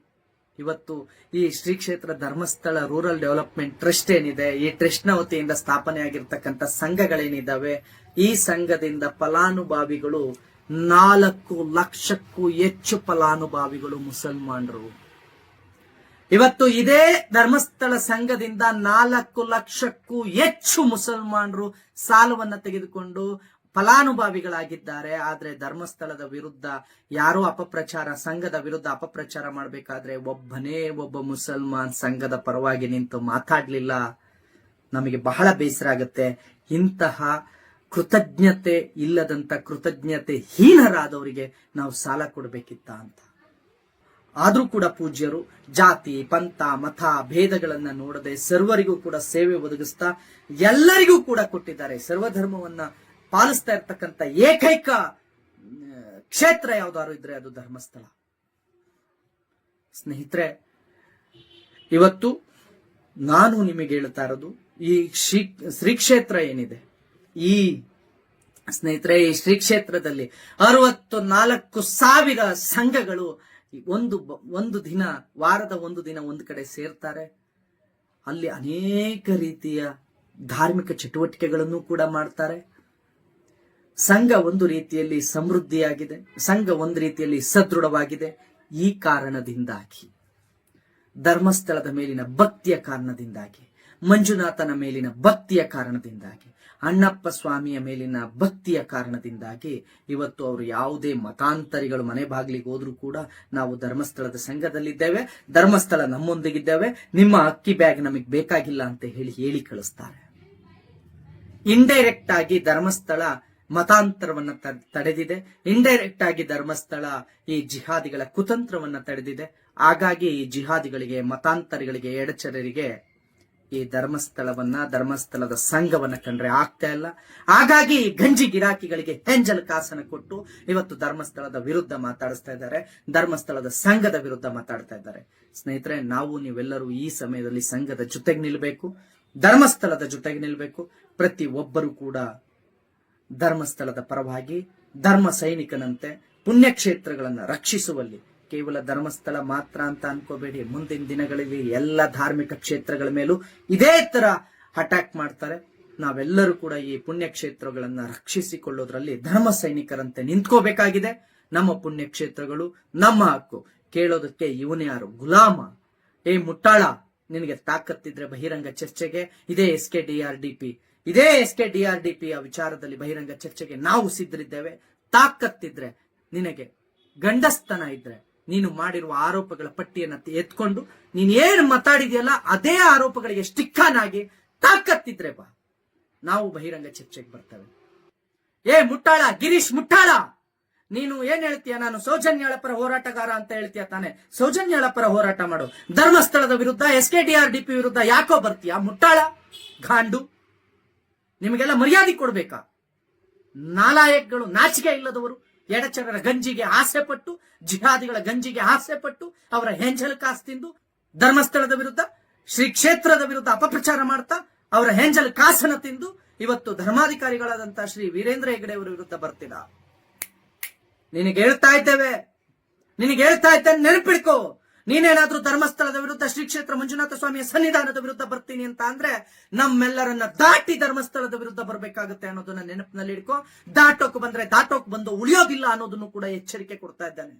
ಇವತ್ತು ಈ ಶ್ರೀ ಕ್ಷೇತ್ರ ಧರ್ಮಸ್ಥಳ ರೂರಲ್ ಡೆವಲಪ್ಮೆಂಟ್ ಟ್ರಸ್ಟ್ ಏನಿದೆ, ಈ ಟ್ರಸ್ಟ್ ನ ವತಿಯಿಂದ ಸ್ಥಾಪನೆ ಆಗಿರ್ತಕ್ಕಂಥ ಸಂಘಗಳೇನಿದಾವೆ, ಈ ಸಂಘದಿಂದ ಫಲಾನುಭವಿಗಳು 4 ಲಕ್ಷಕ್ಕೂ ಹೆಚ್ಚು ಫಲಾನುಭವಿಗಳು ಮುಸಲ್ಮಾನರು. ಇವತ್ತು ಇದೇ ಧರ್ಮಸ್ಥಳ ಸಂಘದಿಂದ 4 ಲಕ್ಷಕ್ಕೂ ಹೆಚ್ಚು ಮುಸಲ್ಮಾನರು ಸಾಲವನ್ನ ತೆಗೆದುಕೊಂಡು ಫಲಾನುಭವಿಗಳಾಗಿದ್ದಾರೆ. ಆದ್ರೆ ಧರ್ಮಸ್ಥಳದ ವಿರುದ್ಧ ಯಾರೋ ಸಂಘದ ವಿರುದ್ಧ ಅಪಪ್ರಚಾರ ಮಾಡಬೇಕಾದ್ರೆ ಒಬ್ಬ ಮುಸಲ್ಮಾನ್ ಸಂಘದ ಪರವಾಗಿ ನಿಂತು ಮಾತಾಡ್ಲಿಲ್ಲ. ನಮಗೆ ಬಹಳ ಬೇಸರ ಆಗುತ್ತೆ. ಇಂತಹ ಕೃತಜ್ಞತೆ ಇಲ್ಲದಂತ ಕೃತಜ್ಞತೆ ಹೀನರಾದವರಿಗೆ ನಾವು ಸಾಲ ಕೊಡಬೇಕಿತ್ತ ಅಂತ. ಆದ್ರೂ ಕೂಡ ಪೂಜ್ಯರು ಜಾತಿ, ಪಂಥ, ಮತ ಭೇದಗಳನ್ನ ನೋಡದೆ ಸರ್ವರಿಗೂ ಕೂಡ ಸೇವೆ ಒದಗಿಸ್ತಾ ಎಲ್ಲರಿಗೂ ಕೂಡ ಕೊಟ್ಟಿದ್ದಾರೆ. ಸರ್ವಧರ್ಮವನ್ನ ಪಾಲಿಸ್ತಾ ಇರ್ತಕ್ಕಂಥ ಏಕೈಕ ಕ್ಷೇತ್ರ ಯಾವ್ದಾದ್ರು ಇದ್ರೆ ಅದು ಧರ್ಮಸ್ಥಳ. ಸ್ನೇಹಿತರೆ, ಇವತ್ತು ನಾನು ನಿಮಗೆ ಹೇಳ್ತಾ ಇರೋದು, ಈ ಶ್ರೀ ಕ್ಷೇತ್ರ ಏನಿದೆ, ಈ ಶ್ರೀ ಕ್ಷೇತ್ರದಲ್ಲಿ 64,000 ಸಂಘಗಳು ಒಂದು ದಿನ, ವಾರದ ಒಂದು ದಿನ ಒಂದು ಕಡೆ ಸೇರ್ತಾರೆ. ಅಲ್ಲಿ ಅನೇಕ ರೀತಿಯ ಧಾರ್ಮಿಕ ಚಟುವಟಿಕೆಗಳನ್ನು ಕೂಡ ಮಾಡ್ತಾರೆ. ಸಂಘ ಒಂದು ರೀತಿಯಲ್ಲಿ ಸಮೃದ್ಧಿಯಾಗಿದೆ, ಸಂಘ ಒಂದು ರೀತಿಯಲ್ಲಿ ಸದೃಢವಾಗಿದೆ. ಈ ಕಾರಣದಿಂದಾಗಿ, ಧರ್ಮಸ್ಥಳದ ಮೇಲಿನ ಭಕ್ತಿಯ ಕಾರಣದಿಂದಾಗಿ, ಮಂಜುನಾಥನ ಮೇಲಿನ ಭಕ್ತಿಯ ಕಾರಣದಿಂದಾಗಿ, ಅಣ್ಣಪ್ಪ ಸ್ವಾಮಿಯ ಮೇಲಿನ ಭಕ್ತಿಯ ಕಾರಣದಿಂದಾಗಿ ಇವತ್ತು ಅವರು ಯಾವುದೇ ಮತಾಂತರಿಗಳು ಮನೆ ಬಾಗಿಲಿಗೆ ಹೋದ್ರೂ ಕೂಡ ನಾವು ಧರ್ಮಸ್ಥಳದ ಸಂಘದಲ್ಲಿದ್ದೇವೆ, ಧರ್ಮಸ್ಥಳ ನಮ್ಮೊಂದಿಗಿದ್ದೇವೆ, ನಿಮ್ಮ ಅಕ್ಕಿ ಬ್ಯಾಗ್ ನಮಗೆ ಬೇಕಾಗಿಲ್ಲ ಅಂತ ಹೇಳಿ ಕಳಿಸ್ತಾರೆ. ಇಂಡೈರೆಕ್ಟ್ ಆಗಿ ಧರ್ಮಸ್ಥಳ ಮತಾಂತರವನ್ನ ತಡೆದಿದೆ. ಇಂಡೈರೆಕ್ಟ್ ಆಗಿ ಧರ್ಮಸ್ಥಳ ಈ ಜಿಹಾದಿಗಳ ಕುತಂತ್ರವನ್ನ ತಡೆದಿದೆ. ಹಾಗಾಗಿ ಈ ಜಿಹಾದಿಗಳಿಗೆ, ಮತಾಂತರಿಗಳಿಗೆ, ಎಡಚರರಿಗೆ ಈ ಧರ್ಮಸ್ಥಳದ ಸಂಘವನ್ನ ಕಂಡ್ರೆ ಆಗ್ತಾ ಇಲ್ಲ. ಹಾಗಾಗಿ ಗಂಜಿ ಗಿರಾಕಿಗಳಿಗೆ ಹೆಂಜಲ್ ಕಾಸನ ಕೊಟ್ಟು ಇವತ್ತು ಧರ್ಮಸ್ಥಳದ ವಿರುದ್ಧ ಮಾತಾಡಿಸ್ತಾ ಇದ್ದಾರೆ, ಧರ್ಮಸ್ಥಳದ ಸಂಘದ ವಿರುದ್ಧ ಮಾತಾಡ್ತಾ ಇದ್ದಾರೆ. ಸ್ನೇಹಿತರೆ, ನಾವು ನೀವೆಲ್ಲರೂ ಈ ಸಮಯದಲ್ಲಿ ಸಂಘದ ಜೊತೆಗೆ ನಿಲ್ಬೇಕು, ಧರ್ಮಸ್ಥಳದ ಜೊತೆಗೆ ನಿಲ್ಬೇಕು. ಪ್ರತಿ ಒಬ್ಬರು ಕೂಡ ಧರ್ಮಸ್ಥಳದ ಪರವಾಗಿ ಧರ್ಮ ಸೈನಿಕನಂತೆ ಪುಣ್ಯಕ್ಷೇತ್ರಗಳನ್ನ ರಕ್ಷಿಸುವಲ್ಲಿ, ಕೇವಲ ಧರ್ಮಸ್ಥಳ ಮಾತ್ರ ಅಂತ ಅನ್ಕೋಬೇಡಿ, ಮುಂದಿನ ದಿನಗಳಲ್ಲಿ ಎಲ್ಲ ಧಾರ್ಮಿಕ ಕ್ಷೇತ್ರಗಳ ಮೇಲೂ ಇದೇ ತರ ಅಟ್ಯಾಕ್ ಮಾಡ್ತಾರೆ. ನಾವೆಲ್ಲರೂ ಕೂಡ ಈ ಪುಣ್ಯಕ್ಷೇತ್ರಗಳನ್ನ ರಕ್ಷಿಸಿಕೊಳ್ಳೋದ್ರಲ್ಲಿ ಧರ್ಮ ಸೈನಿಕರಂತೆ ನಿಂತ್ಕೋಬೇಕಾಗಿದೆ. ನಮ್ಮ ಪುಣ್ಯಕ್ಷೇತ್ರಗಳು ನಮ್ಮ ಹಕ್ಕು. ಕೇಳೋದಕ್ಕೆ ಇವನೇ ಯಾರು? ಗುಲಾಮ. ಮುಟ್ಟಾಳ, ನಿನಗೆ ತಾಕತ್ತಿದ್ರೆ ಬಹಿರಂಗ ಚರ್ಚೆಗೆ ಇದೇ SKDRDP ವಿಚಾರದಲ್ಲಿ ಬಹಿರಂಗ ಚರ್ಚೆಗೆ ನಾವು ಸಿದ್ಧರಿದ್ದೇವೆ. ತಾಕತ್ತಿದ್ರೆ, ನಿನಗೆ ಗಂಡಸ್ತನ ಇದ್ರೆ, ನೀನು ಮಾಡಿರುವ ಆರೋಪಗಳ ಪಟ್ಟಿಯನ್ನ ಎತ್ಕೊಂಡು ನೀನ್ ಏನು ಮಾತಾಡಿದೆಯಲ್ಲ ಅದೇ ಆರೋಪಗಳಿಗೆ ಸ್ಟಿಕ್ಕಾನಾಗಿ ತಾಕತ್ತಿದ್ರೆ ಬಾ, ನಾವು ಬಹಿರಂಗ ಚರ್ಚೆಗೆ ಬರ್ತೇವೆ. ಮುಟ್ಟಾಳ, ಗಿರೀಶ್ ಮುಟ್ಟಾಳ, ನೀನು ಏನ್ ಹೇಳ್ತೀಯ? ನಾನು ಸೌಜನ್ಯಾಳ ಪರ ಹೋರಾಟಗಾರ ಅಂತ ಹೇಳ್ತೀಯ ತಾನೆ? ಸೌಜನ್ಯಾಳ ಪರ ಹೋರಾಟ ಮಾಡು. ಧರ್ಮಸ್ಥಳದ ವಿರುದ್ಧ, SKDRDP ವಿರುದ್ಧ ಯಾಕೋ ಬರ್ತೀಯ? ಮುಟ್ಟಾಳ, ಗಾಂಡು, ನಿಮಗೆಲ್ಲ ಮರ್ಯಾದೆ ಕೊಡ್ಬೇಕಾ? ನಾಲಾಯಕ್ಗಳು, ನಾಚಿಕೆ ಇಲ್ಲದವರು, ಎಡಚರರ ಗಂಜಿಗೆ ಆಸೆ ಪಟ್ಟು, ಜಿಹಾದಿಗಳ ಗಂಜಿಗೆ ಆಸೆ ಪಟ್ಟು, ಅವರ ಹೆಂಜಲ್ ಕಾಸು ತಿಂದು ಧರ್ಮಸ್ಥಳದ ವಿರುದ್ಧ, ಶ್ರೀ ಕ್ಷೇತ್ರದ ವಿರುದ್ಧ ಅಪಪ್ರಚಾರ ಮಾಡ್ತಾ ಅವರ ಹೆಂಜಲ್ ಕಾಸನ ತಿಂದು ಇವತ್ತು ಧರ್ಮಾಧಿಕಾರಿಗಳಾದಂತಹ ಶ್ರೀ ವೀರೇಂದ್ರ ಹೆಗಡೆ ಅವರ ವಿರುದ್ಧ ಬರ್ತೀರಾ? ನಿನಗೆ ಹೇಳ್ತಾ ಇದ್ದೇವೆ, ನೆನಪಿಡ್ಕೋ. ನೀನೇನಾದ್ರೂ ಧರ್ಮಸ್ಥಳದ ವಿರುದ್ಧ, ಶ್ರೀ ಕ್ಷೇತ್ರ ಮಂಜುನಾಥ ಸ್ವಾಮಿಯ ಸನ್ನಿಧಾನದ ವಿರುದ್ಧ ಬರ್ತೀನಿ ಅಂತ ಅಂದ್ರೆ ನಮ್ಮೆಲ್ಲರನ್ನ ದಾಟಿ ಧರ್ಮಸ್ಥಳದ ವಿರುದ್ಧ ಬರಬೇಕಾಗುತ್ತೆ ಅನ್ನೋದನ್ನ ನೆನಪಿನಲ್ಲಿ ಇಡ್ಕೋ. ದಾಟೋಕ್ ಬಂದು ಉಳಿಯೋದಿಲ್ಲ ಅನ್ನೋದನ್ನು ಕೂಡ ಎಚ್ಚರಿಕೆ ಕೊಡ್ತಾ ಇದ್ದಾನೆ.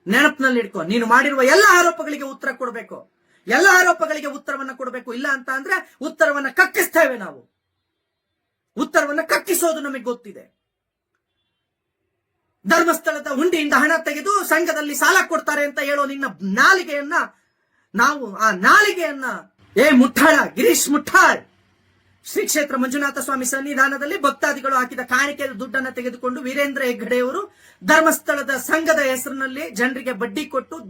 ನೆನಪಿನಲ್ಲಿ ಇಡ್ಕೋ. ನೀನು ಮಾಡಿರುವ ಎಲ್ಲ ಆರೋಪಗಳಿಗೆ ಉತ್ತರ ಕೊಡಬೇಕು, ಎಲ್ಲ ಆರೋಪಗಳಿಗೆ ಉತ್ತರವನ್ನ ಕೊಡಬೇಕು. ಇಲ್ಲ ಅಂತ ಅಂದ್ರೆ ಉತ್ತರವನ್ನ ಕಕ್ಕಿಸ್ತೇವೆ ನಾವು. ಉತ್ತರವನ್ನ ಕಕ್ಕಿಸೋದು ನಮಗೆ ಗೊತ್ತಿದೆ. ಧರ್ಮಸ್ಥಳದ ಹುಂಡಿಯಿಂದ ಹಣ ತೆಗೆದು ಸಂಘದಲ್ಲಿ ಸಾಲ ಕೊಡ್ತಾರೆ ಅಂತ ಹೇಳೋ ನಿನ್ನ ನಾಲಿಗೆಯನ್ನ ನಾವು ಆ ನಾಲಿಗೆಯನ್ನ ಮುಠಾಳ ಗಿರೀಶ್ ಮುಠಾಳ್ ಶ್ರೀ ಕ್ಷೇತ್ರ ಮಂಜುನಾಥ ಸ್ವಾಮಿ ಸನ್ನಿಧಾನದಲ್ಲಿ ಭಕ್ತಾದಿಗಳು ಹಾಕಿದ ಕಾಣಿಕೆ ದುಡ್ಡನ್ನ ತೆಗೆದುಕೊಂಡು ವೀರೇಂದ್ರ ಹೆಗ್ಗಡೆಯವರು ಧರ್ಮಸ್ಥಳದ ಸಂಘದ ಹೆಸರಿನಲ್ಲಿ ಜನರಿಗೆ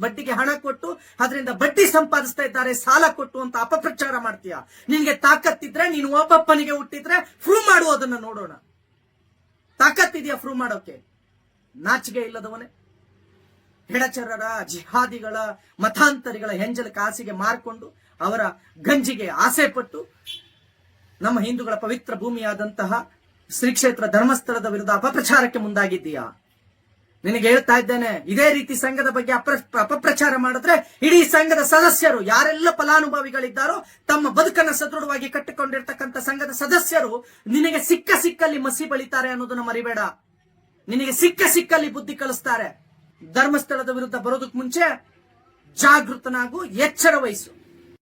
ಬಡ್ಡಿಗೆ ಹಣ ಕೊಟ್ಟು ಅದರಿಂದ ಬಡ್ಡಿ ಸಂಪಾದಿಸ್ತಾ ಇದ್ದಾರೆ, ಸಾಲ ಕೊಟ್ಟು ಅಂತ ಅಪಪ್ರಚಾರ ಮಾಡ್ತೀಯ. ನಿನ್ಗೆ ತಾಕತ್ತಿದ್ರೆ ನೀನು ಒಬ್ಬಪ್ಪನಿಗೆ ಹುಟ್ಟಿದ್ರೆ ಪ್ರೂವ್ ಮಾಡುವುದನ್ನ ನೋಡೋಣ. ತಾಕತ್ತಿದೆಯಾ ಪ್ರೂವ್ ಮಾಡೋಕೆ? ನಾಚಿಕೆ ಇಲ್ಲದವನೇ. ಹೆಡಚರರ, ಜಿಹಾದಿಗಳ, ಮತಾಂತರಿಗಳ ಹೆಂಜಲ ಕಾಸಿಗೆ ಮಾರ್ಕೊಂಡು ಅವರ ಗಂಜಿಗೆ ಆಸೆ ಪಟ್ಟು ನಮ್ಮ ಹಿಂದೂಗಳ ಪವಿತ್ರ ಭೂಮಿಯಾದಂತಹ ಶ್ರೀ ಕ್ಷೇತ್ರ ಧರ್ಮಸ್ಥಳದ ವಿರುದ್ಧ ಅಪಪ್ರಚಾರಕ್ಕೆ ಮುಂದಾಗಿದ್ದೀಯಾ? ನಿನಗೆ ಹೇಳ್ತಾ ಇದ್ದೇನೆ, ಇದೇ ರೀತಿ ಸಂಘದ ಬಗ್ಗೆ ಅಪಪ್ರಚಾರ ಮಾಡಿದ್ರೆ ಇಡೀ ಸಂಘದ ಸದಸ್ಯರು ಯಾರೆಲ್ಲ ಫಲಾನುಭವಿಗಳಿದ್ದಾರೋ ತಮ್ಮ ಬದುಕನ್ನು ಸದೃಢವಾಗಿ ಕಟ್ಟಿಕೊಂಡಿರ್ತಕ್ಕಂಥ ಸಂಘದ ಸದಸ್ಯರು ನಿನಗೆ ಸಿಕ್ಕಲ್ಲಿ ಮಸಿ ಬಳಿತಾರೆ ಅನ್ನೋದನ್ನ ಮರಿಬೇಡ. ನಿನಗೆ ಸಿಕ್ಕಲ್ಲಿ ಬುದ್ಧಿ ಕಲಿಸ್ತಾರೆ. ಧರ್ಮಸ್ಥಳದ ವಿರುದ್ಧ ಬರೋದಕ್ಕೆ ಮುಂಚೆ ಜಾಗೃತನಾಗು, ಎಚ್ಚರ ವಹಿಸು.